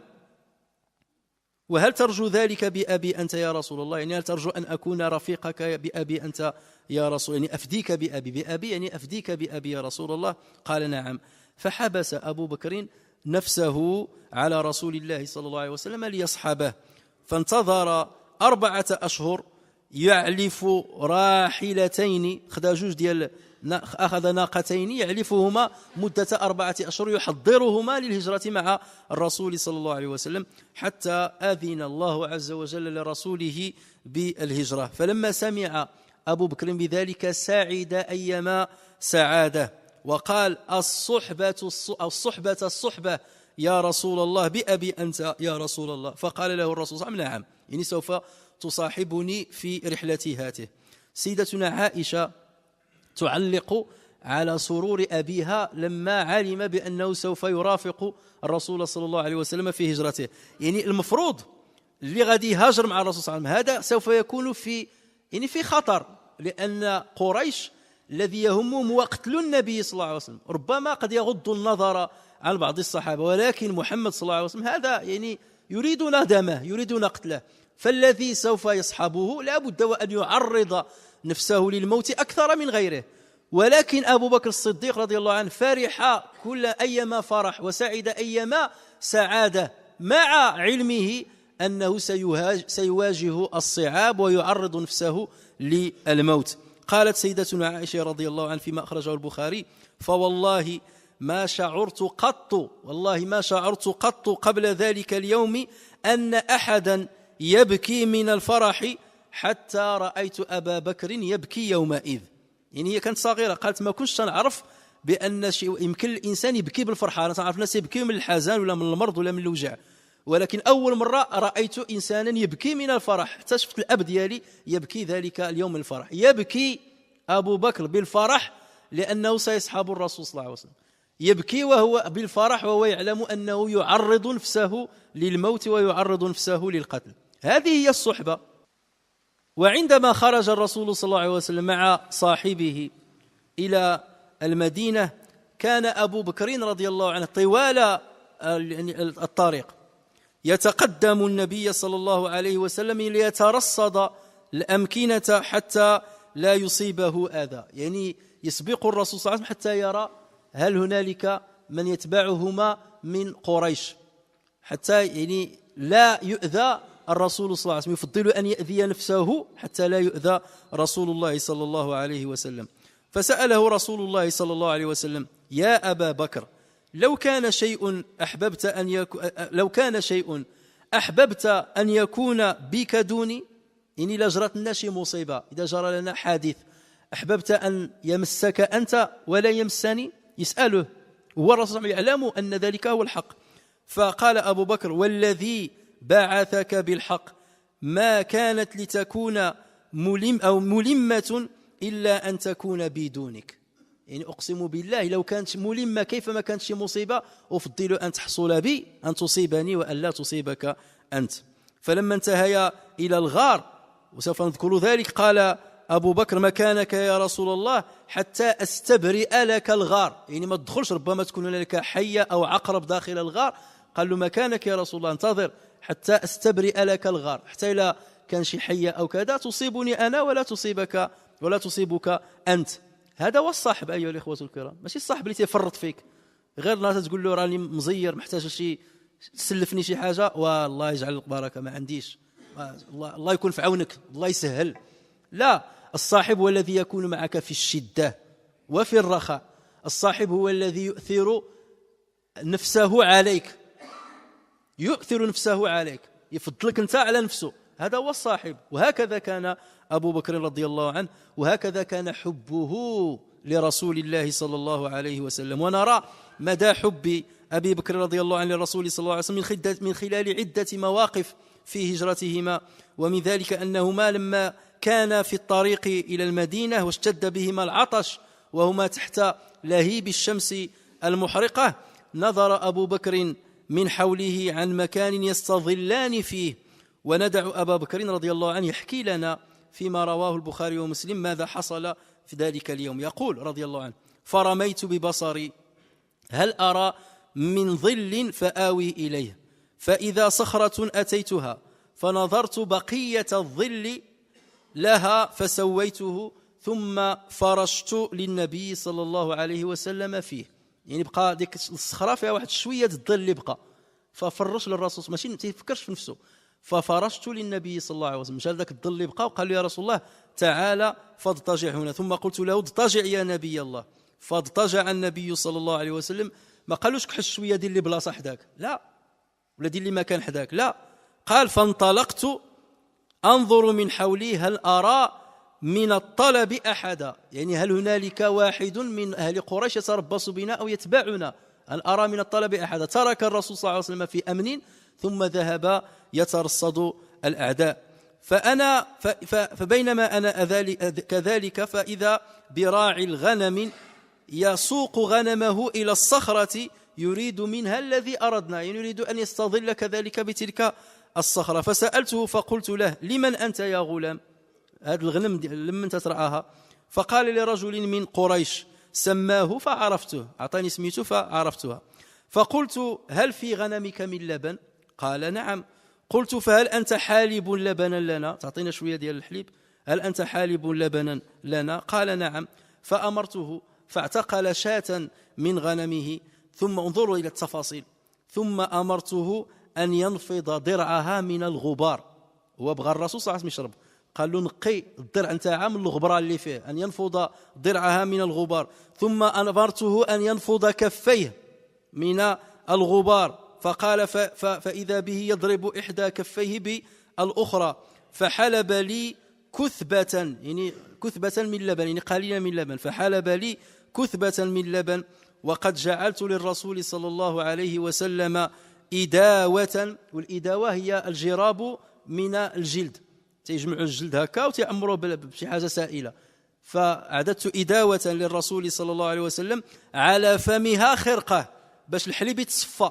وهل ترجو ذلك بأبي أنت يا رسول الله؟ يعني هل ترجو أن أكون رفيقك بأبي أنت يا رسول، يعني أفديك بأبي يعني أفديك بأبي يا رسول الله؟ قال: نعم. فحبس أبو بكر نفسه على رسول الله صلى الله عليه وسلم ليصحبه، فانتظر 4 أشهر يعلف راحلتين، أخذ ناقتين يعلفهما مدة 4 أشهر، يحضرهما للهجرة مع الرسول صلى الله عليه وسلم، حتى أذن الله عز وجل لرسوله بالهجرة. فلما سمع أبو بكر بذلك سعد أيما سعادة، وقال: الصحبة يا رسول الله، بأبي أنت يا رسول الله. فقال له الرسول صلى الله عليه وسلم: نعم، يعني سوف تصاحبني في رحلتي هاته. سيدتنا عائشة تعلق على سرور أبيها لما علم بأنه سوف يرافق الرسول صلى الله عليه وسلم في هجرته. يعني المفروض اللي غادي يهاجر مع الرسول صلى الله عليه وسلم هذا سوف يكون في خطر، لأن قريش الذي يهمهم قتل النبي صلى الله عليه وسلم، ربما قد يغض النظر عن بعض الصحابة، ولكن محمد صلى الله عليه وسلم هذا يعني يريدون دمه، يريدون قتله، فالذي سوف يصحبه لا بد وأن يعرض نفسه للموت أكثر من غيره. ولكن أبو بكر الصديق رضي الله عنه فرح كل أيما فرح وسعد أيما سعادة، مع علمه أنه سيواجه الصعاب ويعرض نفسه للموت. قالت سيدتنا عائشة رضي الله عنها فيما أخرجه البخاري: فوالله ما شعرت قط قبل ذلك اليوم أن أحدا يبكي من الفرح حتى رأيت أبا بكر يبكي يومئذ. يعني هي كانت صغيرة، قالت ما كنتش نعرف بأن يمكن الإنسان يبكي بالفرحة، أنا تعرف الناس يبكي من الحزن ولا من المرض ولا من الوجع، ولكن أول مرة رأيت إنسانا يبكي من الفرح، حتى شفت الأب ديالي يبكي ذلك اليوم من الفرح. يبكي أبو بكر بالفرح لأنه سيصحب الرسول صلى الله عليه وسلم، يبكي وهو بالفرح وهو يعلم أنه يعرض نفسه للموت ويعرض نفسه للقتل. هذه هي الصحبة. وعندما خرج الرسول صلى الله عليه وسلم مع صاحبه إلى المدينة، كان أبو بكر رضي الله عنه طوال الطريق يتقدم النبي صلى الله عليه وسلم ليترصد الأمكنة حتى لا يصيبه أذى، يعني يسبق الرسول صلى الله عليه وسلم حتى يرى هل هنالك من يتبعهما من قريش، حتى يعني لا يؤذى الرسول صلى الله عليه وسلم، يفضل أن يأذي نفسه حتى لا يؤذى رسول الله صلى الله عليه وسلم. فسأله رسول الله صلى الله عليه وسلم: يا أبا بكر، لو كان شيء أحببت أن يكون بك دوني، يعني لا جرت لنا شي مصيبة، إذا جرى لنا حادث أحببت أن يمسك أنت ولا يمسني؟ يسأله، هو الرسول يعلم أن ذلك هو الحق. فقال أبو بكر: والذي بعثك بالحق ما كانت لتكون ملمة إلا أن تكون بدونك، يعني أقسم بالله لو كانت ملمة كيف ما كانت شي مصيبة أفضل أن تحصل بي أن تصيبني وأن لا تصيبك أنت. فلما انتهيا إلى الغار، وسوف نذكر ذلك، قال أبو بكر: مكانك يا رسول الله حتى أستبرئ لك الغار، يعني ما تدخلش، ربما تكون لك حية أو عقرب داخل الغار. قال له: مكانك يا رسول الله، انتظر حتى أستبرئ لك الغار، حتى إذا كان شي حية أو كذا تصيبني أنا ولا تصيبك أنت. هذا هو الصاحب أيها الإخوة الكرام، ماشي الصاحب اللي تيفرط فيك غير نهار تقول له راني مزير محتاج شي تسلفني شي حاجة والله يجعل لك بركة ما عنديش، الله يكون في عونك الله يسهل. لا، الصاحب هو الذي يكون معك في الشدة وفي الرخاء. الصاحب هو الذي يؤثر نفسه عليك، يؤثر نفسه عليك، يفضلك أنت على نفسه، هذا هو الصاحب. وهكذا كان أبو بكر رضي الله عنه، وهكذا كان حبه لرسول الله صلى الله عليه وسلم. ونرى مدى حب أبي بكر رضي الله عنه للرسول صلى الله عليه وسلم من خلال عدة مواقف في هجرتهما. ومن ذلك أنهما لما كان في الطريق إلى المدينة واشتد بهما العطش وهما تحت لهيب الشمس المحرقة، نظر أبو بكر من حوله عن مكان يستظلان فيه، وندع أبا بكر رضي الله عنه يحكي لنا فيما رواه البخاري ومسلم ماذا حصل في ذلك اليوم. يقول رضي الله عنه: فرميت ببصري هل أرى من ظل فآوي إليه، فإذا صخرة أتيتها فنظرت بقية الظل لها فسويته ثم فرشت للنبي صلى الله عليه وسلم فيه. يعني بقى ديك الصخرة فيها واحد شوية الظل اللي بقى، ففرش للرسول، ماشي ما تفكرش في نفسه، ففرشت للنبي صلى الله عليه وسلم، مشى ذاك الظل اللي بقى وقال له: يا رسول الله تعالى فاضطجع هنا. ثم قلت له: اضطجع يا نبي الله. فاضطجع النبي صلى الله عليه وسلم، ما قالوش كحش شويه دير لي بلاصه حداك، لا، ولا دير لي مكان حداك، لا، قال: فانطلقت انظر من حولي هل ارى من الطلب احدا، يعني هل هنالك واحد من اهل قريش يتربص بنا او يتبعنا، هل ارى من الطلب احدا. ترك الرسول صلى الله عليه وسلم في امن ثم ذهب يترصد الاعداء. فبينما انا كذلك فاذا براعي الغنم يسوق غنمه إلى الصخرة يريد منها الذي أردنا، يعني يريد أن يستظل كذلك بتلك الصخرة. فسألته فقلت له: لمن أنت يا غلام؟ هذا الغنم لمن تترعاها؟ فقال: لرجل من قريش سماه فعرفته، أعطاني سميته فعرفتها. فقلت: هل في غنمك من لبن؟ قال: نعم. قلت: فهل أنت حالب لبنا لنا؟ تعطينا شوية ديال الحليب، هل أنت حالب لبنا لنا؟ قال: نعم. فأمرته فاعتقل شاة من غنمه، ثم انظروا إلى التفاصيل، ثم أمرته أن ينفض ضرعها من الغبار. هو بغى الرسول صلى الله عليه وسلم يشرب، قال له: نقي الضرع نتاعها من الغبرة اللي فيه، أن ينفض ضرعها من الغبار. ثم أمرته أن ينفض كفيه من الغبار، فقال فإذا به يضرب إحدى كفيه بالأخرى، فحلب لي كثبة، يعني كثبة من لبن، يعني قليلا من لبن، فحلب لي كثبة من لبن. وقد جعلت للرسول صلى الله عليه وسلم إداوة، والإداوة هي الجراب من الجلد، تيجمعوا الجلد هكا وتيأمروا بشي حاجة سائلة. فأعددت إداوة للرسول صلى الله عليه وسلم على فمها خرقة باش الحليب يتصفى،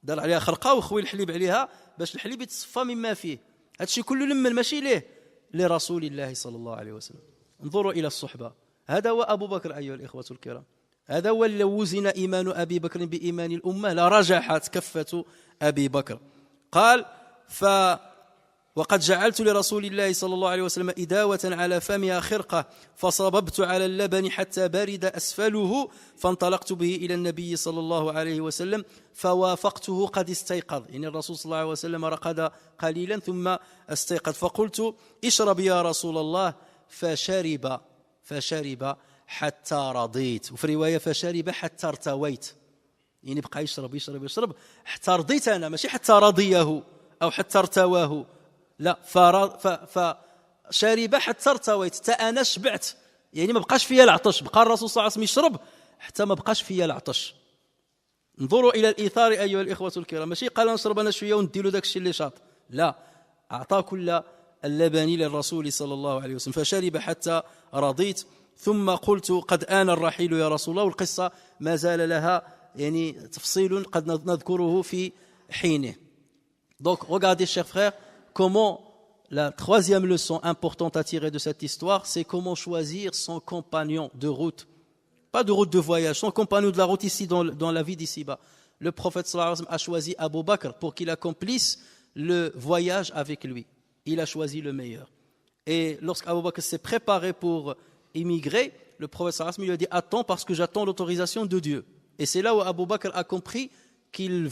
دار عليها خرقة وخوي الحليب عليها باش الحليب يتصفى مما فيه. هذا الشيء كله لمن ماشي ليه، لرسول الله صلى الله عليه وسلم. انظروا إلى الصحبة. هذا هو أبو بكر أيها الإخوة الكرام، هذا هو لو وزن إيمان أبي بكر بإيمان الأمة لرجحت كفة أبي بكر. قال: وقد جعلت لرسول الله صلى الله عليه وسلم إداوة على فمها خرقة، فصببت على اللبن حتى برد أسفله، فانطلقت به إلى النبي صلى الله عليه وسلم فوافقته قد استيقظ، يعني الرسول صلى الله عليه وسلم رقد قليلا ثم استيقظ. فقلت: اشرب يا رسول الله، فشرب حتى رضيت، وفي رواية فشرب حتى ارتويت، يعني بقى يشرب حتى رضيت أنا، ماشي حتى رضيه أو حتى ارتواه، لا، فشرب حتى ارتويت، حتى أنا شبعت، يعني ما بقاش فيا العطش، بقى الرسول صلى الله عليه وسلم يشرب حتى ما بقاش فيا العطش. انظروا إلى الإيثار أيها الإخوة الكرام، ماشي قال نشرب أنا شوية ونديله داك الشيء اللي شاط، لا، أعطى كل اللبن للرسول صلى الله عليه وسلم. فشرب حتى رضيت، ثم قلت: قد آن الرحيل يا رسول الله. والقصة ما زال لها يعني تفصيل قد نذكره في حينه. Donc regardez chers frères, comment la troisième leçon importante à tirer de cette histoire, c'est comment choisir son compagnon de route. Pas de route de voyage, son compagnon de la route ici dans la vie d'ici-bas. Le prophète sallallahu alayhi wa sallam a choisi Abu Bakr pour qu'il accomplisse le voyage avec lui. Il a choisi le meilleur. Et lorsqu'Abu Bakr s'est préparé pour émigrer, le prophète sallallahu alayhi wa sallam lui a dit « Attends parce que j'attends l'autorisation de Dieu ». Et c'est là où Abu Bakr a compris que le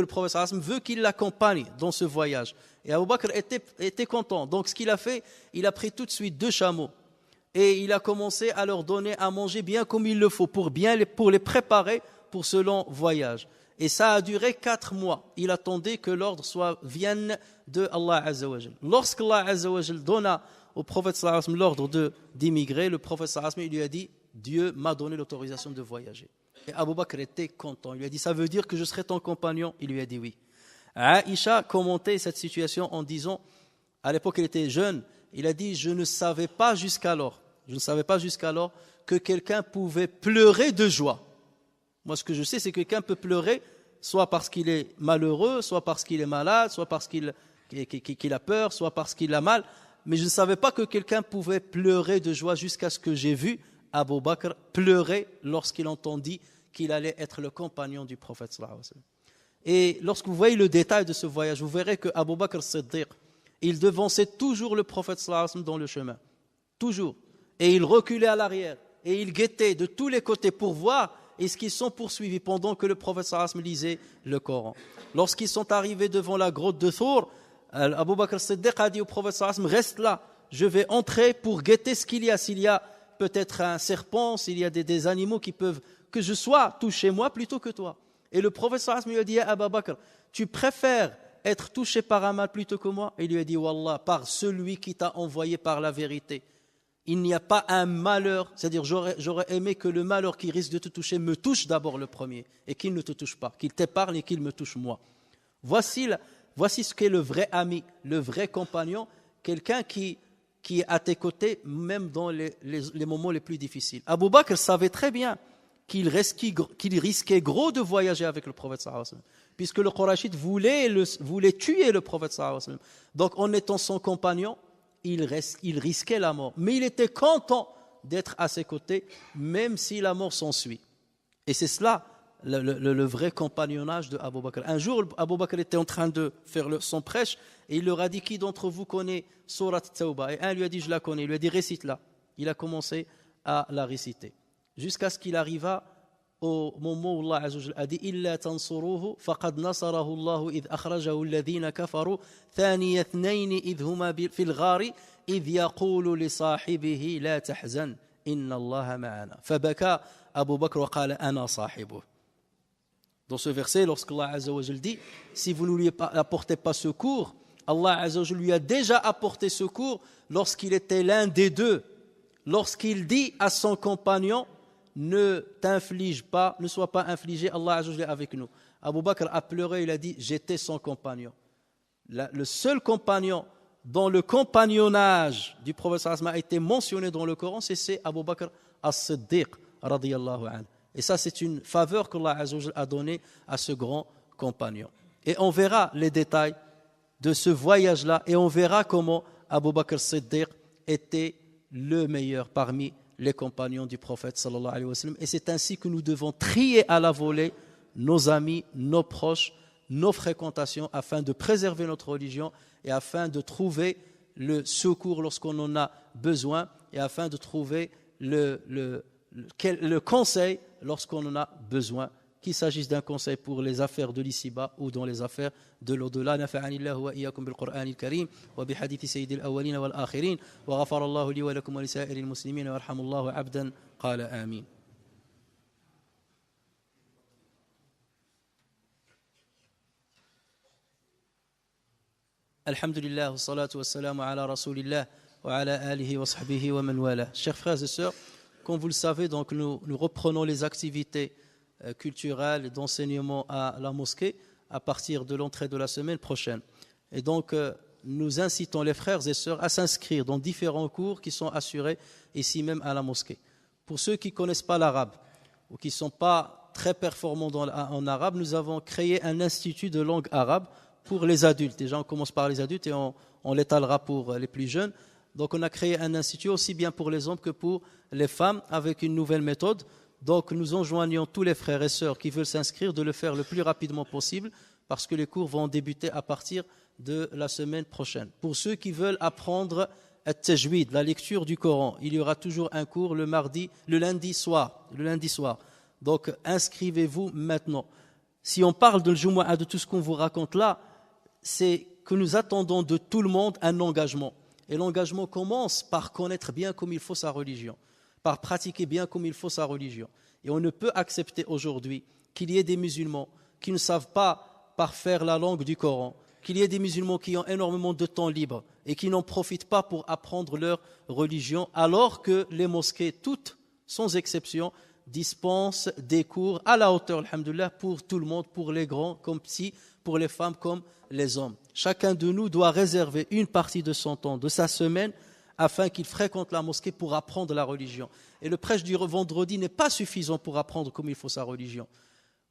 prophète sallallahu alayhi wa sallam veut qu'il l'accompagne dans ce voyage. Et Abu Bakr était content. Donc ce qu'il a fait, il a pris tout de suite 2 chameaux. Et il a commencé à leur donner à manger bien comme il le faut, pour les préparer pour ce long voyage. Et ça a duré 4 mois. Il attendait que l'ordre vienne de Allah Azza wa Jal. Lorsqu'Allah Azza wa Jal donna au prophète sallallahu alayhi wa sallam l'ordre d'émigrer, le prophète sallallahu alayhi wa sallam lui a dit « Dieu m'a donné l'autorisation de voyager ». Et Abu Bakr était content. Il lui a dit « Ça veut dire que je serai ton compagnon ?» Il lui a dit « Oui ». Aïcha commentait cette situation en disant, à l'époque elle était jeune, il a dit « Je ne savais pas jusqu'alors que quelqu'un pouvait pleurer de joie. Moi, ce que je sais, c'est que quelqu'un peut pleurer soit parce qu'il est malheureux, soit parce qu'il est malade, soit parce qu'il a peur, soit parce qu'il a mal. Mais je ne savais pas que quelqu'un pouvait pleurer de joie jusqu'à ce que j'ai vu Abu Bakr pleurer lorsqu'il entendit qu'il allait être le compagnon du prophète sallallahu alayhi wa sallam. Et lorsque vous voyez le détail de ce voyage, vous verrez que Abu Bakr Siddiq, il devançait toujours le prophète sallallahu alayhi wa sallam dans le chemin. Toujours. Et il reculait à l'arrière. Et il guettait de tous les côtés pour voir est-ce qu'ils sont poursuivis pendant que le prophète sallallahu alayhi wa sallam lisait le Coran. Lorsqu'ils sont arrivés devant la grotte de Thur, Abu Bakr Siddiq a dit au prophète sallallahu alayhi wa sallam, reste là, je vais entrer pour guetter ce qu'il y a. S'il y a peut-être un serpent, s'il y a des animaux qui peuvent, que je sois touché moi plutôt que toi. Et le prophète sallallahu alayhi wa sallam lui a dit, Abu Bakr, tu préfères être touché par un mal plutôt que moi? Et il lui a dit, Wallah, par celui qui t'a envoyé par la vérité. Il n'y a pas un malheur, c'est-à-dire j'aurais aimé que le malheur qui risque de te toucher me touche d'abord le premier et qu'il ne te touche pas, qu'il t'épargne et qu'il me touche moi. Voici ce qu'est le vrai ami, le vrai compagnon, quelqu'un qui est à tes côtés même dans les moments les plus difficiles. Abu Bakr savait très bien qu'il risquait gros de voyager avec le prophète sallallahu alayhi wa sallam, puisque le Qurayshite voulait tuer le prophète sallallahu alayhi wa sallam. Donc en étant son compagnon, il risquait la mort. Mais il était content d'être à ses côtés, même si la mort s'ensuit. Et c'est cela, le vrai compagnonnage de Abu Bakr. Un jour, Abu Bakr était en train de faire son prêche, et il leur a dit, qui d'entre vous connaît Surat Tawbah? Et un lui a dit, je la connais. Il lui a dit, récite-la. Il a commencé à la réciter. Jusqu'à ce qu'il arriva au moment où Allah Azza wa Jalla a dit illa tansuruhu faqad nasarahu Allah idh akhrajahu alladhina kafaru thaniya ithnayn idh huma fil ghari idh yaqulu li sahibihi la tahzan inna Allah ma'ana fabaka Abu Bakr wa qala ana sahibuhu. Dans ce verset, lorsqu'Allah Azza wa Jalla dit si vous ne lui apportez pas secours, Allah Azza wa Jalla lui a déjà apporté secours lorsqu'il était l'un des deux, lorsqu'il dit à son compagnon ne sois pas infligé, Allah Azza wa Jalla avec nous. Abu Bakr a pleuré, il a dit j'étais son compagnon. Le seul compagnon dont le compagnonnage du prophète sallallahu alayhi wa sallam a été mentionné dans le Coran, c'est Abu Bakr as-Siddiq radiyallahu anhu. Et ça, c'est une faveur qu'Allah Azza wa Jalla a donnée à ce grand compagnon. Et on verra les détails de ce voyage-là et on verra comment Abu Bakr as-Siddiq était le meilleur parmi les compagnons du prophète sallallahu alayhi wa sallam. Et c'est ainsi que nous devons trier à la volée nos amis, nos proches, nos fréquentations afin de préserver notre religion et afin de trouver le secours lorsqu'on en a besoin et afin de trouver le conseil lorsqu'on en a besoin, qu'il s'agisse d'un conseil pour les affaires de l'ici-bas ou dans les affaires de l'au-delà. Nafa'ani Allah wa iyyakum bil Qur'an al-Karim wa bi hadithi sayyidil awwalin wal akhirin wa ghafara Allah li wa lakum wa li sa'iril muslimin wa yarhamullahu 'abdan qala amin. Alhamdulillah wa salatu wa salam ala rasulillah wa ala alihi wa sahbihi wa man wala. Chers frères et sœurs, comme vous le savez, donc nous reprenons les activités culturelles et d'enseignement à la mosquée à partir de l'entrée de la semaine prochaine. Et donc, nous incitons les frères et sœurs à s'inscrire dans différents cours qui sont assurés ici même à la mosquée. Pour ceux qui ne connaissent pas l'arabe ou qui ne sont pas très performants en arabe, nous avons créé un institut de langue arabe pour les adultes. Déjà, on commence par les adultes et on l'étalera pour les plus jeunes. Donc, on a créé un institut aussi bien pour les hommes que pour les femmes avec une nouvelle méthode. Donc, nous enjoignons tous les frères et sœurs qui veulent s'inscrire de le faire le plus rapidement possible parce que les cours vont débuter à partir de la semaine prochaine. Pour ceux qui veulent apprendre At-Tajwid, la lecture du Coran. Il y aura toujours un cours le lundi soir. Donc, inscrivez-vous maintenant. Si on parle de Jumu'ah, de tout ce qu'on vous raconte là, c'est que nous attendons de tout le monde un engagement. Et l'engagement commence par connaître bien comme il faut sa religion, par pratiquer bien comme il faut sa religion. Et on ne peut accepter aujourd'hui qu'il y ait des musulmans qui ne savent pas parfaire la langue du Coran, qu'il y ait des musulmans qui ont énormément de temps libre et qui n'en profitent pas pour apprendre leur religion, alors que les mosquées, toutes, sans exception, dispensent des cours à la hauteur, alhamdoulilah, pour tout le monde, pour les grands comme petits, pour les femmes comme les hommes. Chacun de nous doit réserver une partie de son temps, de sa semaine, afin qu'il fréquente la mosquée pour apprendre la religion. Et le prêche du vendredi n'est pas suffisant pour apprendre comme il faut sa religion.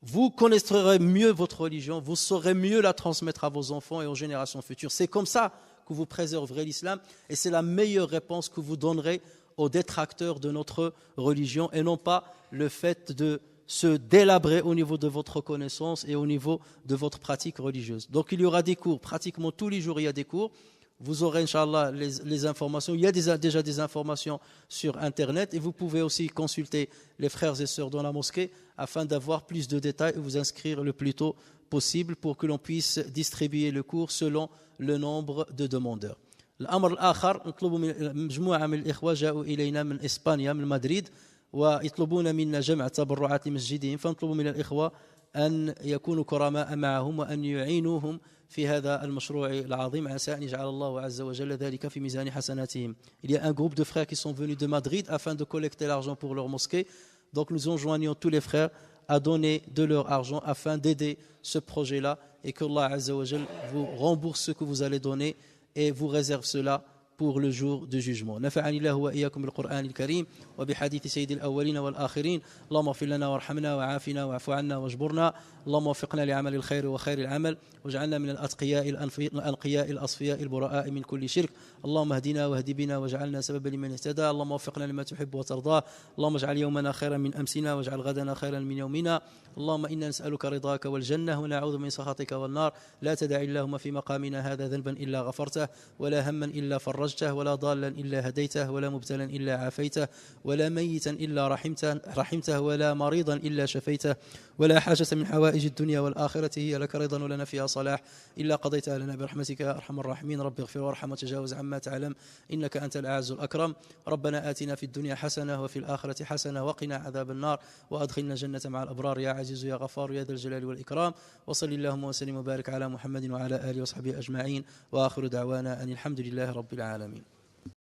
Vous connaîtrez mieux votre religion, vous saurez mieux la transmettre à vos enfants et aux générations futures. C'est comme ça que vous préserverez l'islam et c'est la meilleure réponse que vous donnerez aux détracteurs de notre religion et non pas le fait de se délabrer au niveau de votre connaissance et au niveau de votre pratique religieuse. Donc il y aura des cours, pratiquement tous les jours il y a des cours. Vous aurez, Inch'Allah, les informations. Il y a déjà des informations sur Internet et vous pouvez aussi consulter les frères et sœurs dans la mosquée afin d'avoir plus de détails et vous inscrire le plus tôt possible pour que l'on puisse distribuer le cours selon le nombre de demandeurs. الأمر الآخر نطلب من مجموعة من الإخوة جاءوا إلينا من إسبانيا من مدريد ويطلبون منا جمع تبرعات لمسجدهم فنطلب من الإخوة أن يكونوا كرماء معهم وأن يعينوهم في هذا المشروع العظيم عسى أن يجعل الله عز وجل ذلك في ميزان حسناتهم. Il y a un groupe de frères qui sont venus de Madrid afin de collecter l'argent pour leur mosquée. Donc nous enjoignons tous les frères à donner de leur argent afin d'aider ce projet-là et que Allah Azza wa Jal vous rembourse ce que vous allez donner et vous réserve cela pour le jour du jugement. نفعني الله وإياكم بالقرآن الكريم وبحديث سيد الأولين والآخرين. اللهم اغفر لنا وارحمنا وعافنا واعف عنا واجبرنا. اللهم وفقنا لعمل الخير وخير العمل واجعلنا من الأتقياء الأنقياء الأصفياء البراء من كل شرك. اللهم اهدنا واهد بنا واجعلنا سببا لمن اهتدى. اللهم وفقنا لما تحب وترضاه. اللهم اجعل يومنا خيرا من أمسنا واجعل غدنا خيرا من يومنا. اللهم إنا نسألك رضاك والجنة ونعوذ من سخطك والنار. لا تدع اللهم في مقامنا هذا ذنبا إلا غفرته ولا هما إلا فرجته ولا ضالا إلا هديته ولا مبتلا إلا عافيته ولا ميتا إلا رحمته ولا مريضا إلا شفيته ولا حاجة من حوائج الدنيا والآخرة هي لك رضا ولنا فيها صلاح إلا قضيتها لنا برحمتك يا أرحم الراحمين. رب اغفر وارحم وتجاوز عما تعلم إنك أنت الأعز الأكرم. ربنا آتنا في الدنيا حسنة وفي الآخرة حسنة وقنا عذاب النار وأدخلنا جنة مع الأبرار يا عزيز يا غفار يا ذا الجلال والإكرام. وصل اللهم وسلم وبارك على محمد وعلى آله وصحبه أجمعين وآخر دعوانا أن الحمد لله رب العالمين.